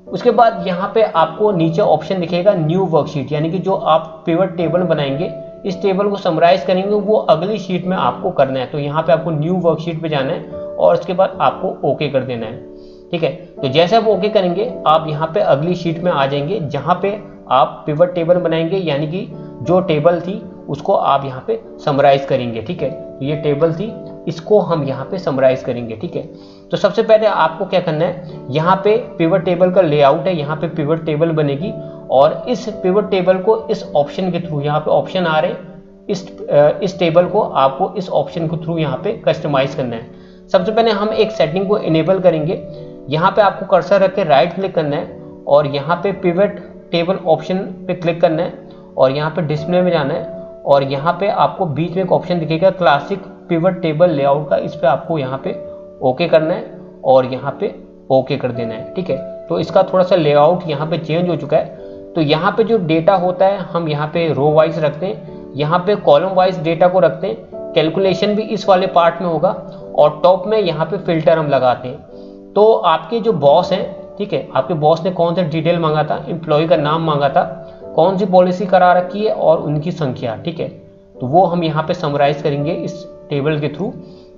उसके बाद यहाँ पे आपको नीचे ऑप्शन दिखेगा न्यू वर्कशीट, यानी कि जो आप पिवट टेबल बनाएंगे, इस टेबल को समराइज करेंगे, वो अगली शीट में आपको करना है। तो यहाँ पे आपको न्यू वर्कशीट पे जाना है और उसके बाद आपको ओके कर देना है, ठीक है। तो जैसे आप ओके करेंगे, आप यहाँ पे अगली शीट में आ जाएंगे, जहाँ पे आप पिवट टेबल बनाएंगे, यानी कि जो टेबल थी उसको आप यहाँ पे समराइज करेंगे, ठीक है। तो ये टेबल थी, इसको हम यहाँ पे समराइज करेंगे, ठीक है। तो सबसे पहले आपको क्या करना है, यहाँ पे पिवट टेबल का लेआउट है, यहाँ पे पिवट टेबल बनेगी, और इस पिवट टेबल को इस ऑप्शन के थ्रू, यहाँ पे ऑप्शन आ रहे हैं, इस टेबल को आपको इस ऑप्शन के थ्रू यहाँ पे कस्टमाइज करना है। सबसे पहले हम एक सेटिंग को इनेबल करेंगे। यहाँ पे आपको कर्सर रख के राइट क्लिक करना है, और यहाँ पे पिवट टेबल ऑप्शन पे क्लिक करना है, और यहाँ पे डिस्प्ले में जाना है, और यहाँ पे आपको बीच में एक ऑप्शन दिखेगा क्लासिक पिवट टेबल लेआउट का, इस पे आपको यहाँ पे ओके करना है, और यहाँ पे ओके कर देना है, ठीक है। तो इसका थोड़ा सा लेआउट यहाँ पे चेंज हो चुका है। तो यहाँ पे जो डेटा होता है हम यहाँ पे रो वाइज रखते हैं, यहाँ पे कॉलम वाइज डेटा को रखते हैं, कैलकुलेशन भी इस वाले पार्ट में होगा, और टॉप में यहाँ पे फिल्टर हम लगाते हैं। तो आपके जो बॉस हैं, ठीक है, आपके बॉस ने कौन सा डिटेल मांगा था, एम्प्लॉय का नाम मांगा था, कौन सी पॉलिसी करा रखी है, और उनकी संख्या, ठीक है। तो वो हम यहाँ पे समराइज करेंगे इस टेबल के थ्रू।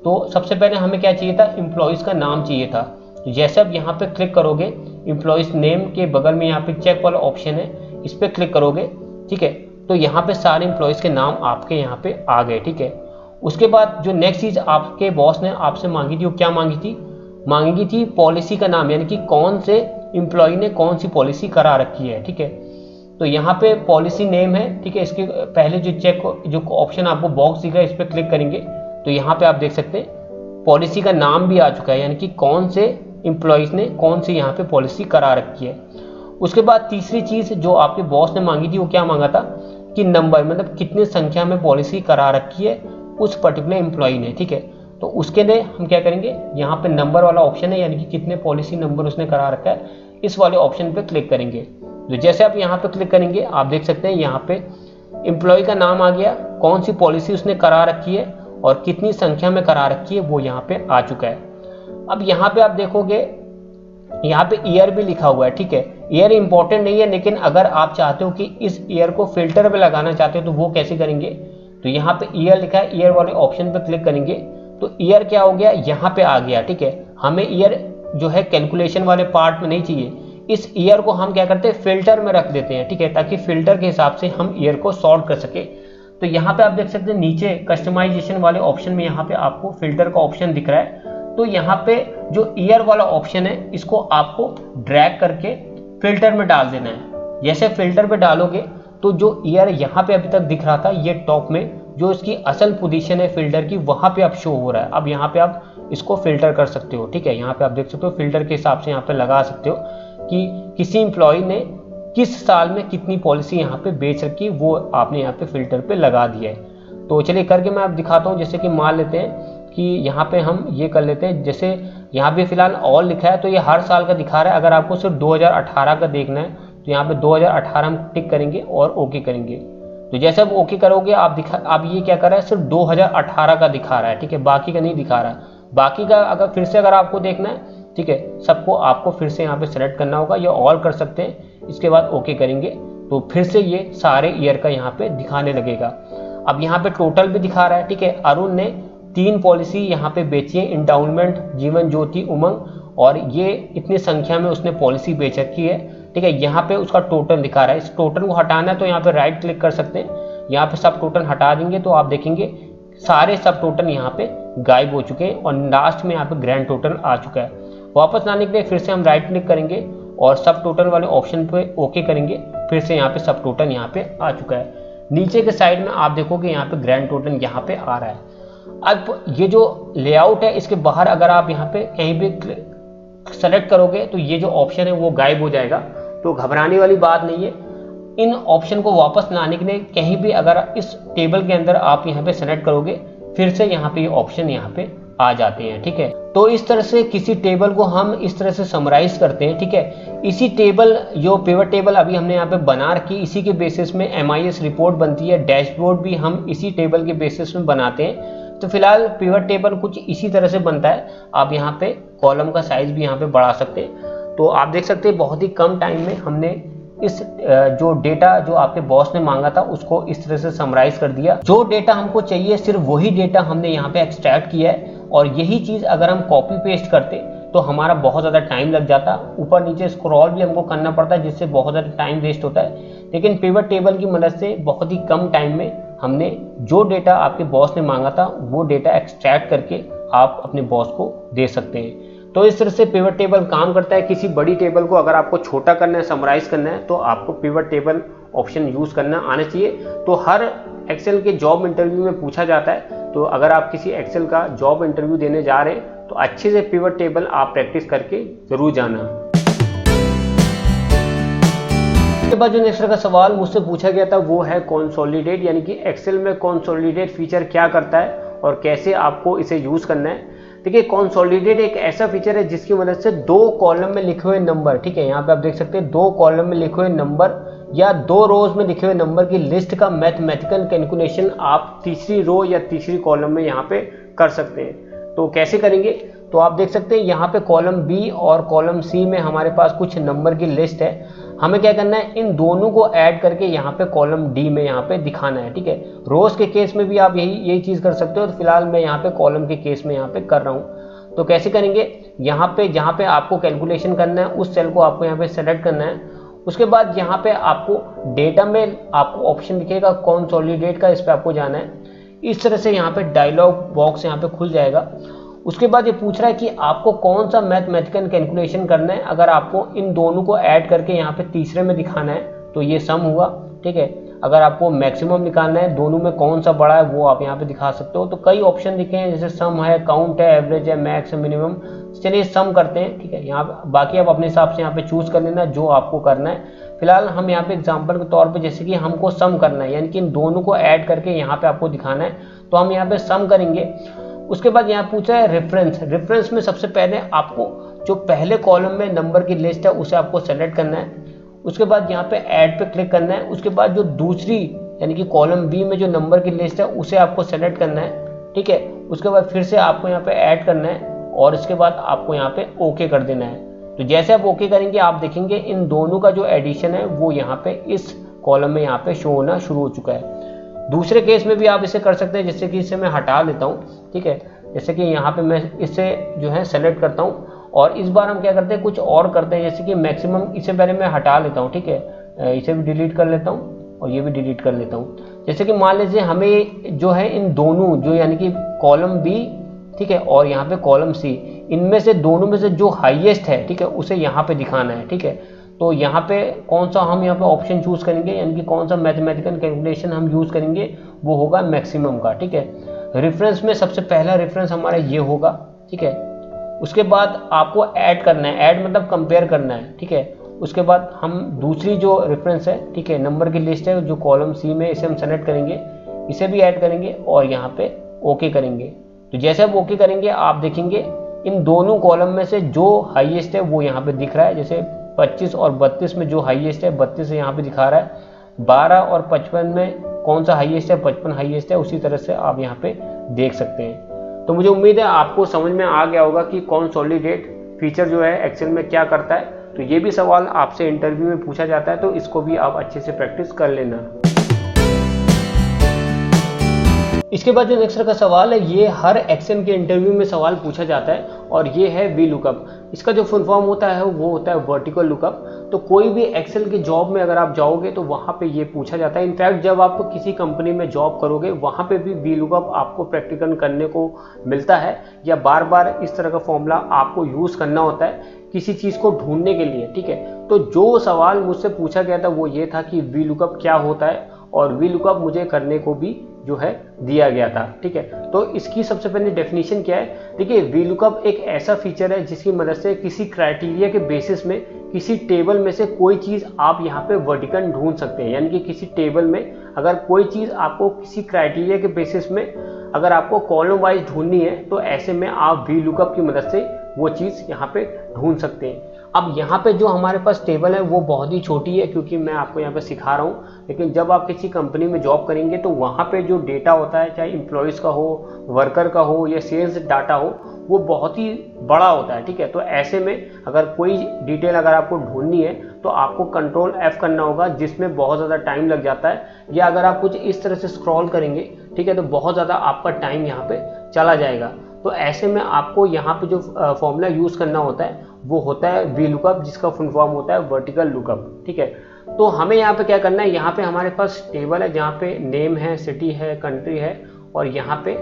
तो सबसे पहले हमें क्या चाहिए था, एम्प्लॉयज का नाम चाहिए था। तो जैसे आप यहाँ पे क्लिक करोगे, एम्प्लॉयज नेम के बगल में यहाँ पे चेक वाला ऑप्शन है, इस पे क्लिक करोगे, ठीक है। तो यहाँ पे सारे एम्प्लॉयज के नाम आपके यहाँ पे आ गए, ठीक है। उसके बाद जो नेक्स्ट चीज आपके बॉस ने आपसे मांगी थी, वो क्या मांगी थी पॉलिसी का नाम, यानी कि कौन से एम्प्लॉय ने कौन सी पॉलिसी करा रखी है, ठीक है। तो यहाँ पे पॉलिसी नेम है, ठीक है। इसके पहले जो ऑप्शन आपको बॉक्स दिखा है, इस पर क्लिक करेंगे, तो यहाँ पे आप देख सकते हैं पॉलिसी का नाम भी आ चुका है, यानी कि कौन से एम्प्लॉयज ने कौन सी यहाँ पे पॉलिसी करा रखी है। उसके बाद तीसरी चीज जो आपके बॉस ने मांगी थी, वो क्या मांगा था कि नंबर, मतलब कितनी संख्या में पॉलिसी करा रखी है उस पर्टिकुलर एम्प्लॉय ने, ठीक है। तो उसके लिए हम क्या करेंगे, यहाँ पे नंबर वाला ऑप्शन है, यानी कि कितने पॉलिसी नंबर उसने करा रखा है, इस वाले ऑप्शन पे क्लिक करेंगे। तो जैसे आप यहाँ पे क्लिक करेंगे, आप देख सकते हैं यहाँ पे एम्प्लॉय का नाम आ गया, कौन सी पॉलिसी उसने करा रखी है और कितनी संख्या में करा रखी है, वो यहाँ पे आ चुका है। अब यहाँ पे आप देखोगे, यहाँ पे ईयर भी लिखा हुआ है, ठीक है। ईयर इंपॉर्टेंट नहीं है, लेकिन अगर आप चाहते हो कि इस ईयर को फिल्टर पे लगाना चाहते हो, तो वो कैसे करेंगे, तो यहाँ पे ईयर लिखा है, ईयर वाले ऑप्शन पे क्लिक करेंगे, तो ईयर क्या हो गया, यहाँ पे आ गया, ठीक है। हमें ईयर जो है कैलकुलेशन वाले पार्ट में नहीं चाहिए, इस ईयर को हम क्या करते हैं, फिल्टर में रख देते हैं, ठीक है, ताकि फिल्टर के हिसाब से हम ईयर को सॉर्ट कर सके। तो यहाँ पे आप देख सकते हैं नीचे कस्टमाइजेशन वाले ऑप्शन में यहाँ पे आपको फिल्टर का ऑप्शन दिख रहा है। तो यहाँ पे जो ईयर वाला ऑप्शन है, इसको आपको ड्रैग करके फिल्टर में डाल देना है। जैसे फिल्टर पे डालोगे, तो जो ईयर यहाँ पे अभी तक दिख रहा था, ये टॉप में जो इसकी असल पोजीशन है फिल्टर की, वहां पे अब शो हो रहा है। अब यहाँ पे आप इसको फिल्टर कर सकते हो, ठीक है। यहाँ पे आप देख सकते हो फिल्टर के हिसाब से यहाँ पे लगा सकते हो कि किसी एम्प्लॉय ने किस साल में कितनी पॉलिसी यहाँ पे बेच रखी, वो आपने यहाँ पे फिल्टर पे लगा दिया है। तो चलिए करके मैं आप दिखाता हूँ। जैसे कि मान लेते हैं कि यहाँ पे हम ये कर लेते हैं, जैसे यहाँ पे फिलहाल ऑल लिखा है, तो ये हर साल का दिखा रहा है। अगर आपको सिर्फ 2018 का देखना है, तो यहाँ पे 2018 हम टिक करेंगे और ओके करेंगे। तो जैसे आप ओके करोगे, आप ये क्या कर रहा है, सिर्फ 2018 का दिखा रहा है, ठीक है, बाकी का नहीं दिखा रहा है। बाकी का अगर फिर से अगर आपको देखना है, ठीक है, सबको आपको फिर से यहाँ पे सेलेक्ट करना होगा या ऑल कर सकते हैं। इसके बाद ओके करेंगे तो फिर से ये सारे ईयर का यहाँ पे दिखाने लगेगा। अब यहाँ पे टोटल भी दिखा रहा है, ठीक है। अरुण ने 3 पॉलिसी यहाँ पे बेची है, इंडाउमेंट, जीवन ज्योति, उमंग, और ये इतनी संख्या में उसने पॉलिसी बेच रखी है, ठीक है। यहाँ पे उसका टोटल दिखा रहा है। इस टोटल को हटाना है तो यहाँ पे राइट क्लिक कर सकते हैं, यहाँ पे सब टोटल हटा देंगे तो आप देखेंगे सारे सब टोटल यहाँ पे गायब हो चुके हैं और लास्ट में यहाँ पे ग्रैंड टोटल आ चुका है। वापस लाने के लिए फिर से हम राइट क्लिक करेंगे और सब टोटल वाले ऑप्शन पे ओके करेंगे, फिर से यहाँ पे सब टोटल यहाँ पे आ चुका है। नीचे के साइड में आप देखोगे यहाँ पे ग्रैंड टोटल यहाँ पे आ रहा है। अब ये जो लेआउट है इसके बाहर अगर आप यहाँ पे कहीं भी सेलेक्ट करोगे तो ये जो ऑप्शन है वो गायब हो जाएगा, तो घबराने वाली बात नहीं है। इन ऑप्शन को वापस लाने के लिए कहीं भी अगर इस टेबल के अंदर आप यहाँ पे सेलेक्ट करोगे फिर से यहाँ पे ये ऑप्शन यहाँ पे आ जाते हैं, ठीक है। तो इस तरह से किसी टेबल को हम इस तरह से समराइज करते हैं, ठीक है। इसी टेबल जो पिवट टेबल अभी हमने यहाँ पे बना रखी, इसी के बेसिस में MIS रिपोर्ट बनती है, डैशबोर्ड भी हम इसी टेबल के बेसिस में बनाते हैं। तो फिलहाल पिवट टेबल कुछ इसी तरह से बनता है। आप यहाँ पे कॉलम का साइज भी यहाँ पे बढ़ा सकते हैं। तो आप देख सकते हैं बहुत ही कम टाइम में हमने इस जो डेटा जो आपके बॉस ने मांगा था उसको इस तरह से समराइज कर दिया। जो डेटा हमको चाहिए सिर्फ वही डेटा हमने यहाँ पे एक्सट्रैक्ट किया है, और यही चीज अगर हम कॉपी पेस्ट करते तो हमारा बहुत ज़्यादा टाइम लग जाता, ऊपर नीचे स्क्रॉल भी हमको करना पड़ता है जिससे बहुत ज़्यादा टाइम वेस्ट होता है। लेकिन पिवट टेबल की मदद से बहुत ही कम टाइम में हमने जो डेटा आपके बॉस ने मांगा था वो डेटा एक्सट्रैक्ट करके आप अपने बॉस को दे सकते हैं। तो इस तरह से पिवट टेबल काम करता है। किसी बड़ी टेबल को अगर आपको छोटा करना है, समराइज करना है, तो आपको पिवट टेबल ऑप्शन यूज करना आना चाहिए। तो हर एक्सेल के जॉब इंटरव्यू में पूछा जाता है, तो अगर आप किसी एक्सेल का जॉब इंटरव्यू देने जा रहे हैं तो अच्छे से पिवट टेबल आप प्रैक्टिस करके जरूर जाना। इसके बाद जो नेक्स्ट का सवाल मुझसे पूछा गया था वो है कंसोलिडेट, यानी कि एक्सेल में कंसोलिडेट फीचर क्या करता है और कैसे आपको इसे यूज करना है। देखिए, कंसोलिडेट एक ऐसा फीचर है जिसकी मदद से 2 कॉलम में लिखे हुए नंबर, ठीक है, यहाँ पे आप देख सकते हैं 2 कॉलम में लिखे हुए नंबर या 2 रोज में लिखे हुए नंबर की लिस्ट का मैथमेटिकल कैलकुलेशन आप तीसरी रो या तीसरी कॉलम में यहाँ पे कर सकते हैं। तो कैसे करेंगे, तो आप देख सकते हैं यहाँ पे कॉलम बी और कॉलम सी में हमारे पास कुछ नंबर की लिस्ट है। हमें क्या करना है, इन दोनों को ऐड करके यहाँ पे कॉलम डी में यहाँ पे दिखाना है, ठीक है। रोज के केस में भी आप यही चीज कर सकते हो। तो फिलहाल मैं यहाँ पे कॉलम के केस में यहाँ पे कर रहा हूँ। तो कैसे करेंगे, यहाँ पे जहाँ पे आपको कैलकुलेशन करना है उस सेल को आपको यहाँ पे सेलेक्ट करना है। उसके बाद यहाँ पे आपको डेटा में आपको ऑप्शन दिखेगा कंसोलिडेट का, इस पे आपको जाना है। इस तरह से यहाँ पे डायलॉग बॉक्स यहाँ पे खुल जाएगा। उसके बाद ये पूछ रहा है कि आपको कौन सा मैथमेटिकल कैलकुलेशन करना है। अगर आपको इन दोनों को ऐड करके यहाँ पे तीसरे में दिखाना है तो ये सम हुआ, ठीक है। अगर आपको मैक्सिमम निकालना है, दोनों में कौन सा बड़ा है वो आप यहाँ पे दिखा सकते हो। तो कई ऑप्शन दिखे हैं, जैसे सम है, काउंट है, एवरेज है, मैक्स है, मिनिमम। चलिए सम करते हैं, ठीक है। यहाँ बाकी आप अपने हिसाब से यहाँ पे चूज कर लेना जो आपको करना है। फिलहाल हम यहाँ पे एग्जाम्पल के तौर पे जैसे कि हमको सम करना है, यानी कि इन दोनों को ऐड करके यहाँ पे आपको दिखाना है, तो हम यहाँ पे सम करेंगे। उसके बाद यहाँ पूछा है रेफरेंस। रेफरेंस में सबसे पहले आपको जो पहले कॉलम में नंबर की लिस्ट है उसे आपको सेलेक्ट करना है। उसके बाद यहाँ पे ऐड पे क्लिक करना है। उसके बाद जो दूसरी यानी कि कॉलम बी में जो नंबर की लिस्ट है उसे आपको सेलेक्ट करना है, ठीक है। उसके बाद फिर से आपको यहाँ पे ऐड करना है और इसके बाद आपको यहाँ पे ओके कर देना है। तो जैसे आप ओके करेंगे आप देखेंगे इन दोनों का जो एडिशन है वो यहाँ पे इस कॉलम में यहाँ पे शो होना शुरू हो चुका है। दूसरे केस में भी आप इसे कर सकते हैं, जैसे कि इसे मैं हटा लेता हूँ, ठीक है। जैसे कि यहाँ पे मैं इसे जो है सेलेक्ट करता हूँ और इस बार हम क्या करते हैं कुछ और करते हैं, जैसे कि मैक्सिमम इसे पहले मैं हटा लेता हूँ, ठीक है। इसे भी डिलीट कर लेता हूँ और ये भी डिलीट कर लेता हूँ। जैसे कि मान लीजिए हमें जो है इन दोनों जो यानी कि कॉलम बी, ठीक है, और यहाँ पे कॉलम सी, इनमें से दोनों में से जो हाईएस्ट है, ठीक है, उसे यहाँ पे दिखाना है, ठीक है। तो यहाँ पे कौन सा हम यहाँ पे ऑप्शन चूज करेंगे, यानी कि कौन सा मैथमेटिकल कैलकुलेशन हम यूज करेंगे, वो होगा मैक्सिमम का, ठीक है। रेफरेंस में सबसे पहला रेफरेंस हमारा ये होगा, ठीक है। उसके बाद आपको ऐड करना है, ऐड मतलब कंपेयर करना है, ठीक है। उसके बाद हम दूसरी जो रेफरेंस है, ठीक है, नंबर की लिस्ट है जो कॉलम सी में, इसे हम सेलेक्ट करेंगे, इसे भी ऐड करेंगे और यहाँ पे ओके करेंगे। तो जैसे आप ओके करेंगे आप देखेंगे इन दोनों कॉलम में से जो हाईएस्ट है वो यहाँ पे दिख रहा है। जैसे 25 और 32 में जो हाईएस्ट है 32 यहाँ पे दिखा रहा है। 12 और 55 में कौन सा हाईएस्ट है, 55 हाईएस्ट है। उसी तरह से आप यहाँ पे देख सकते हैं। तो मुझे उम्मीद है आपको समझ में आ गया होगा कि कंसोलिडेट फीचर जो है एक्सेल में क्या करता है, तो ये भी सवाल आपसे इंटरव्यू में पूछा जाता है, तो इसको भी आप अच्छे से प्रैक्टिस कर लेना। इसके बाद जो नेक्स्ट का सवाल है, ये हर एक्सेल के इंटरव्यू में सवाल पूछा जाता है और ये है वी लुकअप। इसका जो फुल फॉर्म होता है वो होता है वर्टिकल लुकअप। तो कोई भी एक्सेल के जॉब में अगर आप जाओगे तो वहाँ पे ये पूछा जाता है। इनफैक्ट जब आप किसी कंपनी में जॉब करोगे वहाँ पे भी वी लुकअप आपको प्रैक्टिकल करने को मिलता है, या बार बार इस तरह का फॉर्मूला आपको यूज़ करना होता है किसी चीज़ को ढूंढने के लिए, ठीक है। तो जो सवाल मुझसे पूछा गया था वो ये था कि वी लुकअप क्या होता है, और वी लुकअप मुझे करने को भी जो है दिया गया था, ठीक है। तो इसकी सबसे पहले डेफिनेशन क्या है, देखिए वी लुकअप एक ऐसा फीचर है जिसकी मदद से किसी क्राइटेरिया के बेसिस में किसी टेबल में से कोई चीज़ आप यहाँ पे वर्टिकल ढूंढ सकते हैं। यानी कि किसी टेबल में अगर कोई चीज़ आपको किसी क्राइटेरिया के बेसिस में अगर आपको कॉलम वाइज ढूंढनी है तो ऐसे में आप वी लुकअप की मदद से वो चीज़ यहाँ पे ढूंढ सकते हैं। अब यहाँ पे जो हमारे पास टेबल है वो बहुत ही छोटी है क्योंकि मैं आपको यहाँ पे सिखा रहा हूँ, लेकिन जब आप किसी कंपनी में जॉब करेंगे तो वहाँ पे जो डेटा होता है, चाहे एम्प्लॉयज़ का हो, वर्कर का हो या सेल्स डाटा हो, वो बहुत ही बड़ा होता है, ठीक है। तो ऐसे में अगर कोई डिटेल अगर आपको ढूंढनी है तो आपको कंट्रोल F करना होगा, जिसमें बहुत ज़्यादा टाइम लग जाता है, या अगर आप कुछ इस तरह से स्क्रॉल करेंगे, ठीक है, तो बहुत ज़्यादा आपका टाइम यहाँ पे चला जाएगा। तो ऐसे में आपको यहाँ पे जो फॉर्मूला यूज़ करना होता है वो होता है वी लुकअप, जिसका फुल फॉर्म होता है वर्टिकल लुकअप, ठीक है। तो हमें यहाँ पे क्या करना है, यहाँ पे हमारे पास टेबल है जहाँ पे नेम है, सिटी है, कंट्री है, और यहाँ पे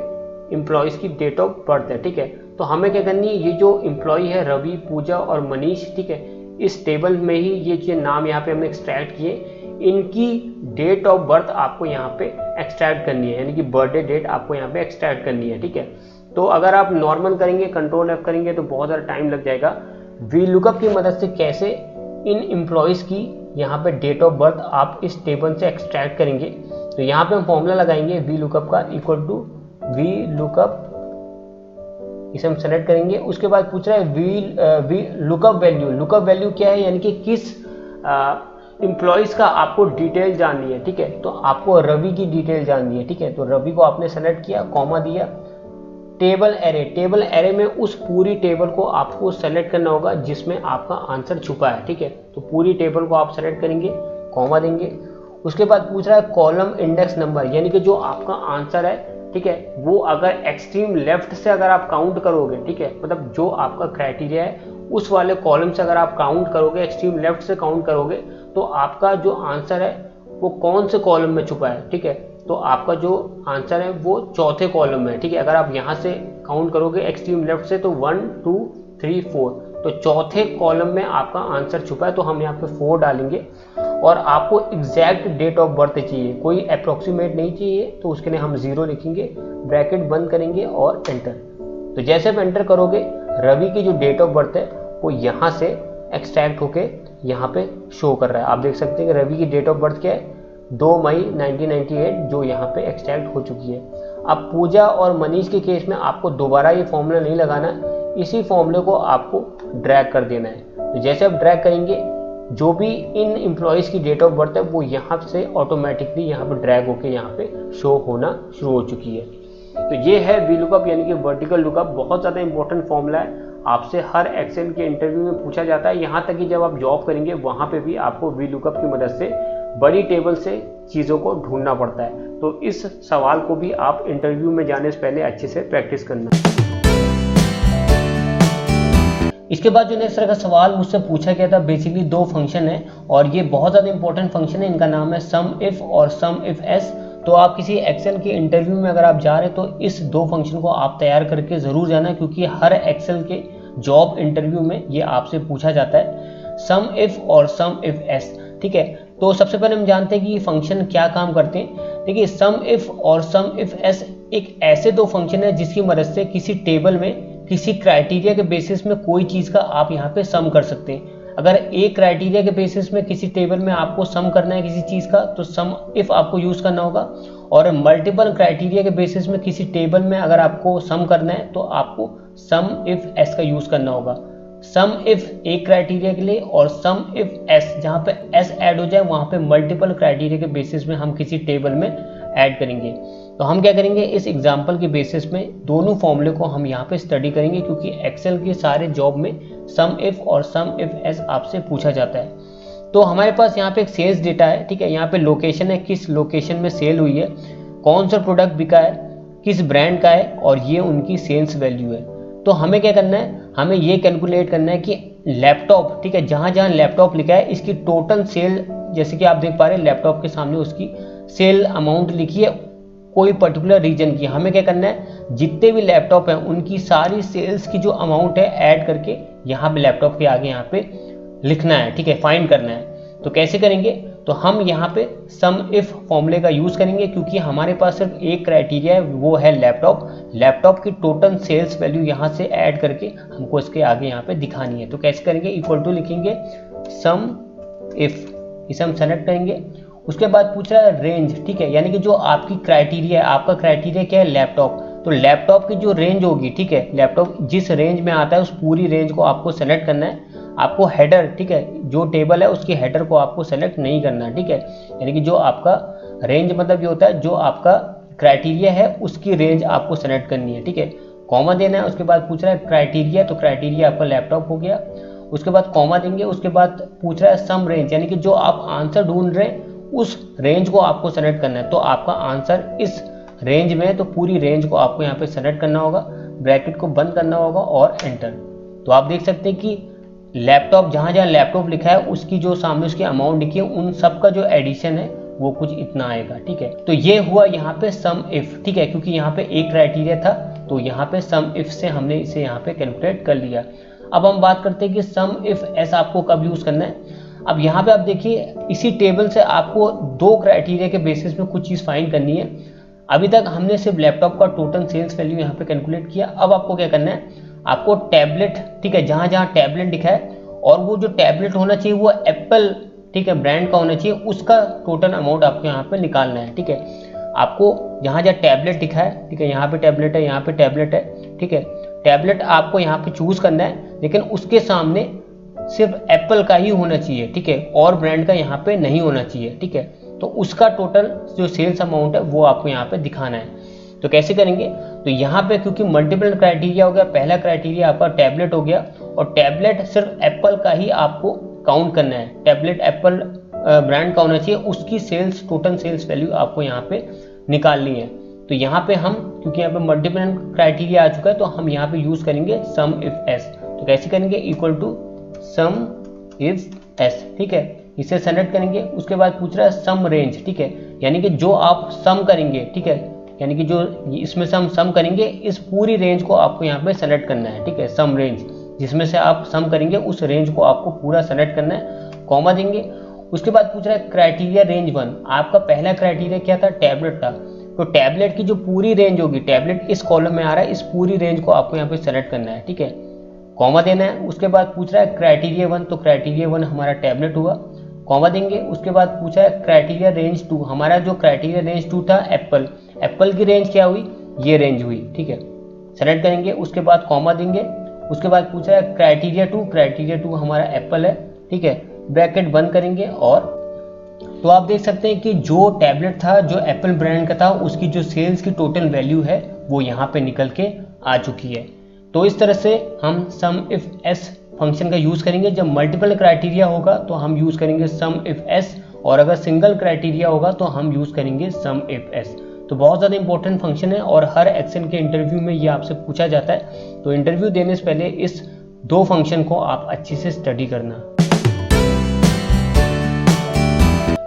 एम्प्लॉयज़ की डेट ऑफ बर्थ है, ठीक है। तो हमें क्या करनी है, ये जो एम्प्लॉय है रवि, पूजा और मनीष, ठीक है, इस टेबल में ही ये जो नाम यहाँ पे हमने एक्सट्रैक्ट किए, इनकी डेट ऑफ बर्थ आपको यहाँ पे एक्सट्रैक्ट करनी है, यानी कि बर्थडे डेट आपको यहाँ पे एक्सट्रैक्ट करनी है, ठीक है। तो अगर आप नॉर्मल करेंगे, कंट्रोल F करेंगे तो बहुत ज़्यादा टाइम लग जाएगा। वी लुकअप की मदद से कैसे इन एम्प्लॉयज़ की यहाँ पे डेट ऑफ बर्थ आप इस टेबल से एक्सट्रैक्ट करेंगे, तो यहाँ पे हम फॉर्मूला लगाएंगे वी लुकअप का, इक्वल टू वी लुकअप, इसे हम सेलेक्ट करेंगे। उसके बाद पूछ रहा है V lookup value. Lookup value क्या है, यानी कि किस एम्प्लॉयज़ का आपको डिटेल जाननी है, ठीक है। तो आपको रवि की डिटेल जाननी है, ठीक है। तो रवि को आपने सेलेक्ट किया, कॉमा दिया, टेबल एरे, टेबल एरे में उस पूरी टेबल को आपको सेलेक्ट करना होगा जिसमें आपका आंसर छुपा है, ठीक है। तो पूरी टेबल को आप सेलेक्ट करेंगे, कॉमा देंगे। उसके बाद पूछ रहा है कॉलम इंडेक्स नंबर, यानी कि जो आपका आंसर है, ठीक है, वो अगर एक्सट्रीम लेफ्ट से अगर आप काउंट करोगे, ठीक है, मतलब जो आपका क्राइटेरिया है उस वाले कॉलम से अगर आप काउंट करोगे, एक्सट्रीम लेफ्ट से काउंट करोगे, तो आपका जो आंसर है वो कौन से कॉलम में छुपा है, ठीक है। तो आपका जो आंसर है वो चौथे कॉलम में, ठीक है। अगर आप यहाँ से काउंट करोगे एक्सट्रीम लेफ्ट से तो 1 2 3 4, तो चौथे कॉलम में आपका आंसर छुपा है, तो हम यहाँ पे 4 डालेंगे। और आपको एग्जैक्ट डेट ऑफ बर्थ चाहिए, कोई अप्रोक्सीमेट नहीं चाहिए, तो उसके लिए हम 0 लिखेंगे, ब्रैकेट बंद करेंगे और एंटर। तो जैसे आप एंटर करोगे रवि की जो डेट ऑफ बर्थ है वो यहाँ से एक्सट्रैक्ट होके यहाँ पे शो कर रहा है। आप देख सकते हैं कि रवि की डेट ऑफ बर्थ क्या है, 2 मई 1998, जो यहाँ पे एक्सट्रैक्ट हो चुकी है। अब पूजा और मनीष के केस में आपको दोबारा ये फॉर्मूला नहीं लगाना है, इसी फॉर्मूले को आपको ड्रैग कर देना है। तो जैसे आप ड्रैग करेंगे जो भी इन एम्प्लॉयज़ की डेट ऑफ बर्थ है वो यहाँ से ऑटोमेटिकली यहाँ पे ड्रैग होके यहाँ पे शो होना शुरू हो चुकी है। तो ये है वी लुकअप, यानी कि वर्टिकल लुकअप। बहुत ज़्यादा इंपॉर्टेंट फॉर्मूला है, आपसे हर एक्सेल के इंटरव्यू में पूछा जाता है। यहाँ तक कि जब आप जॉब करेंगे वहाँ पे भी आपको वी लुकअप की मदद से बड़ी टेबल से चीज़ों को ढूंढना पड़ता है। तो इस सवाल को भी आप इंटरव्यू में जाने से पहले अच्छे से प्रैक्टिस करना। इसके बाद जो नेक्स्ट तरह का सवाल मुझसे पूछा गया था, बेसिकली 2 फंक्शन है और ये बहुत ज़्यादा इंपॉर्टेंट फंक्शन है। इनका नाम है सम इफ और सम इफ एस। तो आप किसी एक्सेल के इंटरव्यू में अगर आप जा रहे हैं तो इस 2 फंक्शन को आप तैयार करके ज़रूर जाना, क्योंकि हर एक्सेल के जॉब इंटरव्यू में ये आपसे पूछा जाता है, सम इफ और सम इफ एस, ठीक है। तो सबसे पहले हम जानते हैं कि ये फंक्शन क्या काम करते हैं। देखिए सम इफ और सम इफ एस एक ऐसे 2 फंक्शन है जिसकी मदद से किसी टेबल में किसी क्राइटेरिया के बेसिस में कोई चीज़ का आप यहाँ पे सम कर सकते हैं। अगर एक क्राइटेरिया के बेसिस में किसी टेबल में आपको सम करना है किसी चीज़ का, तो सम इफ आपको यूज़ करना होगा। और मल्टीपल क्राइटेरिया के बेसिस में किसी टेबल में अगर आपको सम करना है तो आपको सम इफ एस का यूज़ करना होगा। सम इफ एक क्राइटेरिया के लिए और सम इफ एस, जहाँ पे एस ऐड हो जाए वहाँ पे मल्टीपल क्राइटेरिया के बेसिस में हम किसी टेबल में ऐड करेंगे। तो हम क्या करेंगे, इस एग्जाम्पल के बेसिस में दोनों फॉर्मूले को हम यहाँ पे स्टडी करेंगे, क्योंकि एक्सेल के सारे जॉब में सम इफ और सम इफ एस आपसे पूछा जाता है। तो हमारे पास यहाँ पे एक सेल्स डेटा है, ठीक है, यहाँ पे लोकेशन है, किस लोकेशन में सेल हुई है, कौन सा प्रोडक्ट बिका है, किस ब्रांड का है, और ये उनकी सेल्स वैल्यू है। तो हमें क्या करना है, हमें ये कैलकुलेट करना है कि लैपटॉप, ठीक है, जहाँ जहाँ लैपटॉप लिखा है इसकी टोटल सेल, जैसे कि आप देख पा रहे हैं लैपटॉप के सामने उसकी सेल अमाउंट लिखी है कोई पर्टिकुलर रीजन की। हमें क्या करना है, जितने भी लैपटॉप हैं उनकी सारी सेल्स की जो अमाउंट है ऐड करके यहाँ पे लैपटॉप के आगे यहाँ पे लिखना है, ठीक है, फाइंड करना है। तो कैसे करेंगे, तो हम यहाँ पे सम इफ फॉर्मूले का यूज करेंगे, क्योंकि हमारे पास सिर्फ एक क्राइटेरिया है, वो है लैपटॉप की टोटल सेल्स वैल्यू यहाँ से ऐड करके हमको इसके आगे यहाँ पे दिखानी है। तो कैसे करेंगे, इक्वल टू लिखेंगे सम इफ, इसे हम सेलेक्ट करेंगे। उसके बाद पूछ रहा है रेंज, ठीक है, यानी कि जो आपकी क्राइटेरिया है, आपका क्राइटेरिया क्या है, लैपटॉप। तो लैपटॉप की जो रेंज होगी, ठीक है, लैपटॉप जिस रेंज में आता है उस पूरी रेंज को आपको सेलेक्ट करना है। आपको हेडर, ठीक है, जो टेबल है उसकी हेडर को आपको सेलेक्ट नहीं करना, ठीक है, यानी कि जो आपका रेंज मतलब ये होता है जो आपका क्राइटेरिया है उसकी रेंज आपको सेलेक्ट करनी है, ठीक है। कॉमा देना है, उसके बाद पूछ रहा है क्राइटेरिया, तो क्राइटेरिया आपका लैपटॉप हो गया। उसके बाद कॉमा देंगे, उसके बाद पूछ रहा है सम रेंज, यानी कि जो आप आंसर ढूंढ रहे हैं उस रेंज को आपको सेलेक्ट करना है। तो आपका आंसर इस रेंज में है, तो पूरी रेंज को आपको यहाँ पे सेलेक्ट करना होगा, ब्रैकेट को बंद करना होगा और एंटर। तो आप देख सकते हैं कि लैपटॉप, जहाँ जहाँ लैपटॉप लिखा है उसकी जो सामने उसकी अमाउंट लिखी है उन सब का जो एडिशन है वो कुछ इतना आएगा, ठीक है। तो ये हुआ यहाँ पे सम इफ, ठीक है, क्योंकि यहाँ पे एक क्राइटेरिया था तो यहाँ पे सम इफ से हमने इसे यहाँ पे कैलकुलेट कर लिया। अब हम बात करते हैं कि सम इफ एस आपको कब यूज करना है। अब यहाँ पे आप देखिए इसी टेबल से आपको दो क्राइटेरिया के बेसिस में कुछ चीज़ फाइंड करनी है। अभी तक हमने सिर्फ लैपटॉप का टोटल सेल्स वैल्यू यहाँ पे कैलकुलेट किया। अब आपको क्या करना है, आपको टैबलेट, ठीक है, जहाँ जहाँ टैबलेट लिखा है और वो जो टैबलेट होना चाहिए वो एप्पल, ठीक है, ब्रांड का होना चाहिए, उसका टोटल अमाउंट आपको यहाँ पे निकालना है, ठीक है। आपको जहाँ जहाँ टैबलेट लिखा है, ठीक है, यहाँ पे टैबलेट है, यहाँ पे टैबलेट है, ठीक है, टैबलेट आपको यहाँ पे चूज करना है, लेकिन उसके सामने सिर्फ एप्पल का ही होना चाहिए, ठीक है, और ब्रांड का यहाँ पे नहीं होना चाहिए, ठीक है। तो उसका टोटल जो सेल्स अमाउंट है वो आपको यहाँ पे दिखाना है। तो कैसे करेंगे, तो यहाँ पे क्योंकि मल्टीपल क्राइटेरिया हो गया, पहला क्राइटेरिया आपका टैबलेट हो गया और टैबलेट सिर्फ एप्पल का ही आपको काउंट करना है, टैबलेट एप्पल ब्रांड का होना चाहिए, उसकी सेल्स, टोटल सेल्स वैल्यू आपको यहाँ पे निकालनी है। तो यहाँ पे हम, क्योंकि यहाँ पे मल्टीपल क्राइटेरिया आ चुका है, तो हम यहाँ पे यूज करेंगे सम इफ एस। तो कैसे करेंगे, equal to sum if S, ठीक है, इसे सेलेक्ट करेंगे। उसके बाद पूछ रहा है सम रेंज, ठीक है, यानी कि जो आप सम करेंगे, ठीक है, यानी कि जो इसमें से हम सम करेंगे इस पूरी रेंज को आपको यहाँ पे सेलेक्ट करना है, ठीक है, सम रेंज, जिसमें से आप सम करेंगे उस रेंज को आपको पूरा सेलेक्ट करना है, कॉमा देंगे। उसके बाद पूछ रहा है क्राइटेरिया रेंज 1, आपका पहला क्राइटेरिया क्या था, टैबलेट था, तो टैबलेट की जो पूरी रेंज होगी, टैबलेट इस कॉलम में आ रहा है, इस पूरी रेंज को आपको यहाँ पे सेलेक्ट करना है, ठीक है, कॉमा देना है। उसके बाद पूछ रहा है क्राइटेरिया 1, तो क्राइटेरिया 1 हमारा टैबलेट हुआ, कॉमा देंगे। उसके बाद पूछा है क्राइटेरिया रेंज 2, हमारा जो क्राइटेरिया रेंज 2 था एप्पल, एप्पल की रेंज क्या हुई, ये रेंज हुई, ठीक है, सेलेक्ट करेंगे। उसके बाद कॉमा देंगे। उसके बाद पूछा है क्राइटेरिया 2, क्राइटेरिया 2 हमारा एप्पल है, ठीक है, ब्रैकेट बंद करेंगे। और तो आप देख सकते हैं कि जो टैबलेट था, जो एप्पल ब्रांड का था, उसकी जो सेल्स की टोटल वैल्यू है वो यहाँ पे निकल के आ चुकी है। तो इस तरह से हम सम इफ एस फंक्शन का यूज करेंगे। जब मल्टीपल क्राइटेरिया होगा तो हम यूज करेंगे सम इफ एस, और अगर सिंगल क्राइटेरिया होगा तो हम यूज करेंगे सम इफ एस। तो बहुत ज़्यादा इंपॉर्टेंट फंक्शन है और हर एक्सेल के इंटरव्यू में ये आपसे पूछा जाता है। तो इंटरव्यू देने से पहले इस दो फंक्शन को आप अच्छे से स्टडी करना।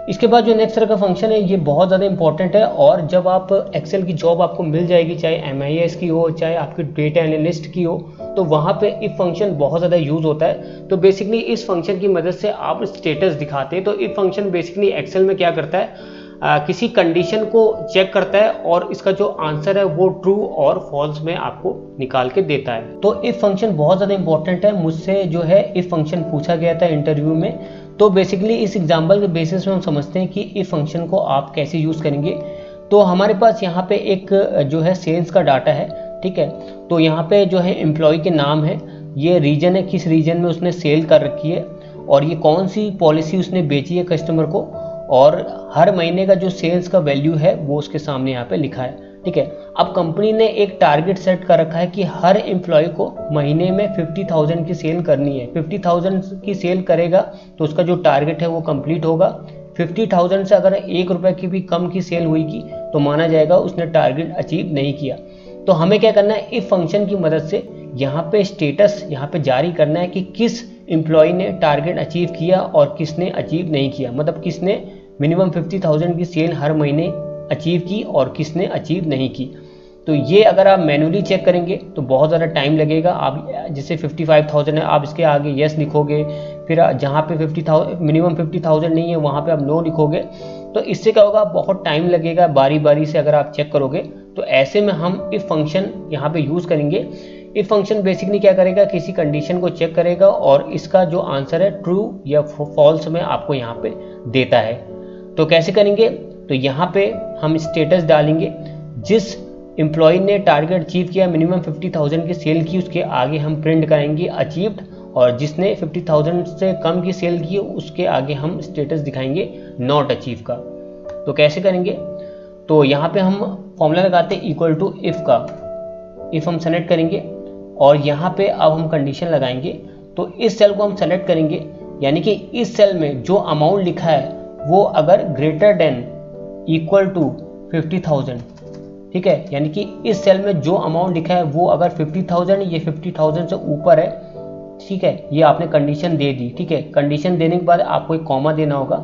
इसके बाद जो नेक्स्ट तरह का फंक्शन है ये बहुत ज़्यादा इंपॉर्टेंट है, और जब आप एक्सेल की जॉब आपको मिल जाएगी, चाहे MIS की हो, चाहे आपकी डेटा एनालिस्ट की हो, तो वहाँ पे इफ फंक्शन बहुत ज़्यादा यूज होता है। तो बेसिकली इस फंक्शन की मदद से आप स्टेटस दिखाते हैं। तो इफ फंक्शन बेसिकली एक्सेल में क्या करता है, किसी कंडीशन को चेक करता है और इसका जो आंसर है वो ट्रू और फॉल्स में आपको निकाल के देता है। तो इफ फंक्शन बहुत ज़्यादा इंपॉर्टेंट है। मुझसे जो है इफ फंक्शन पूछा गया था इंटरव्यू में, तो बेसिकली इस एग्जाम्पल के बेसिस में हम समझते हैं कि इफ फंक्शन को आप कैसे यूज़ करेंगे। तो हमारे पास यहाँ पे एक जो है सेल्स का डाटा है, ठीक है, तो यहाँ पे जो है एम्प्लॉय के नाम है, ये रीजन है, किस रीजन में उसने सेल कर रखी है, और ये कौन सी पॉलिसी उसने बेची है कस्टमर को, और हर महीने का जो सेल्स का वैल्यू है वो उसके सामने यहाँ पे लिखा है, ठीक है। अब कंपनी ने एक टारगेट सेट कर रखा है कि हर एम्प्लॉय को महीने में 50,000 की सेल करनी है। 50,000 की सेल करेगा तो उसका जो टारगेट है वो कंप्लीट होगा। 50,000 से अगर 1 रुपये की भी कम की सेल हुई तो माना जाएगा उसने टारगेट अचीव नहीं किया। तो हमें क्या करना है, इफ फंक्शन की मदद से यहाँ पे स्टेटस यहाँ पे जारी करना है कि किस एम्प्लॉय ने टारगेट अचीव किया और किसने अचीव नहीं किया, मतलब किसने मिनिमम 50,000 की सेल हर महीने अचीव की और किसने अचीव नहीं की। तो ये अगर आप मैन्युअली चेक करेंगे तो बहुत ज़्यादा टाइम लगेगा। आप जैसे 55,000 है, आप इसके आगे यस लिखोगे, फिर जहाँ पे 50,000 मिनिमम 50,000 नहीं है वहाँ पे आप नो लिखोगे, तो इससे क्या होगा, बहुत टाइम लगेगा। बारी बारी से अगर आप चेक करोगे तो ऐसे में हम इफ फंक्शन यहाँ पे यूज़ करेंगे। इफ फंक्शन बेसिकली क्या करेगा, किसी कंडीशन को चेक करेगा और इसका जो आंसर है ट्रू या फॉल्स में आपको यहाँ पे देता है। तो कैसे करेंगे, तो यहाँ पे हम स्टेटस डालेंगे, जिस एम्प्लॉय ने टारगेट अचीव किया मिनिमम 50,000 की सेल की, उसके आगे हम प्रिंट करेंगे अचीव्ड, और जिसने 50,000 से कम की सेल की उसके आगे हम स्टेटस दिखाएंगे नॉट अचीव का। तो कैसे करेंगे, तो यहाँ पे हम फॉर्मूला लगाते हैं इक्वल टू इफ का। इफ हम सेलेक्ट करेंगे और यहाँ पे अब हम कंडीशन लगाएंगे। तो इस सेल को हम सेलेक्ट करेंगे, यानी कि इस सेल में जो अमाउंट लिखा है वो अगर ग्रेटर देन इक्वल टू 50,000, ठीक है, यानी कि इस सेल में जो अमाउंट लिखा है वो अगर 50,000 ये 50,000 से ऊपर है, ठीक है, ये आपने कंडीशन दे दी। ठीक है, कंडीशन देने के बाद आपको एक कॉमा देना होगा।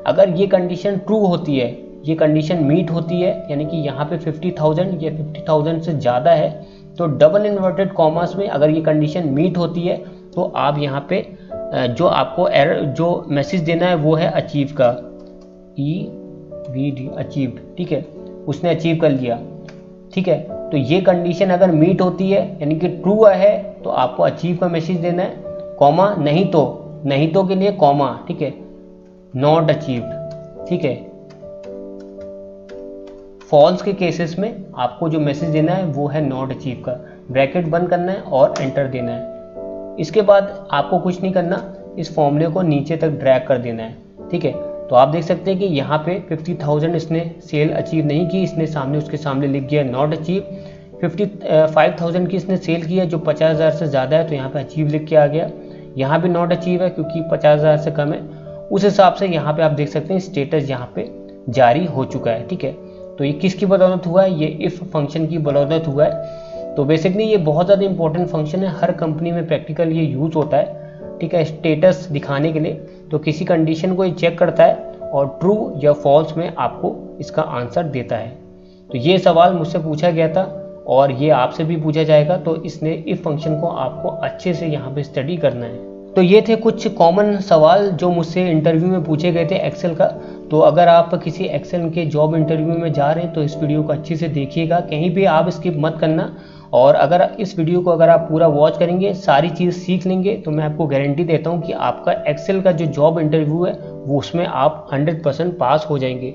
अगर ये कंडीशन ट्रू होती है, ये कंडीशन मीट होती है, यानी कि यहाँ पे 50,000 ये 50,000 से ज़्यादा है, तो डबल इन्वर्टेड कॉमास में अगर ये कंडीशन मीट होती है तो आप यहाँ पे जो आपको एरर जो मैसेज देना है वो है अचीव का, EVD अचीव्ड, ठीक है, उसने अचीव कर लिया। ठीक है, तो ये कंडीशन अगर मीट होती है यानी कि ट्रू है तो आपको अचीव का मैसेज देना है, कॉमा नहीं तो के लिए कॉमा, ठीक है, नॉट अचीव्ड। ठीक है, फॉल्स के केसेस में आपको जो मैसेज देना है वो है नॉट अचीव का, ब्रैकेट बंद करना है और एंटर देना है। इसके बाद आपको कुछ नहीं करना, इस फॉर्मूले को नीचे तक ड्रैग कर देना है। ठीक है, तो आप देख सकते हैं कि यहाँ पे 50,000 इसने सेल अचीव नहीं की, इसने उसके सामने लिख दिया नॉट अचीव। 55,000 की इसने सेल की है जो 50,000 से ज़्यादा है, तो यहाँ पे अचीव लिख के आ गया। यहाँ भी नॉट अचीव है क्योंकि 50,000 से कम है। उस हिसाब से यहाँ पे आप देख सकते हैं स्टेटस यहाँ पे जारी हो चुका है। ठीक है, तो ये किसकी बदौलत हुआ है, ये इफ फंक्शन की बदौलत हुआ है। तो बेसिकली ये बहुत ज़्यादा इंपॉर्टेंट फंक्शन है, हर कंपनी में प्रैक्टिकल ये यूज़ होता है। ठीक है, स्टेटस दिखाने के लिए, तो किसी कंडीशन को ये चेक करता है और ट्रू या फॉल्स में आपको इसका आंसर देता है। तो ये सवाल मुझसे पूछा गया था और ये आपसे भी पूछा जाएगा, तो इसने इफ फंक्शन को आपको अच्छे से यहाँ पे स्टडी करना है। तो ये थे कुछ कॉमन सवाल जो मुझसे इंटरव्यू में पूछे गए थे एक्सेल का। तो अगर आप किसी एक्सेल के जॉब इंटरव्यू में जा रहे हैं तो इस वीडियो को अच्छे से देखिएगा, कहीं भी आप स्किप मत करना। और अगर इस वीडियो को अगर आप पूरा वॉच करेंगे, सारी चीज़ सीख लेंगे, तो मैं आपको गारंटी देता हूँ कि आपका एक्सेल का जो जॉब इंटरव्यू है वो उसमें आप 100% पास हो जाएंगे।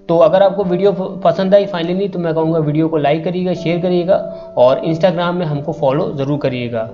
तो अगर आपको वीडियो पसंद आई फाइनली, तो मैं कहूँगा वीडियो को लाइक करिएगा, शेयर करिएगा और इंस्टाग्राम में हमको फॉलो ज़रूर करिएगा।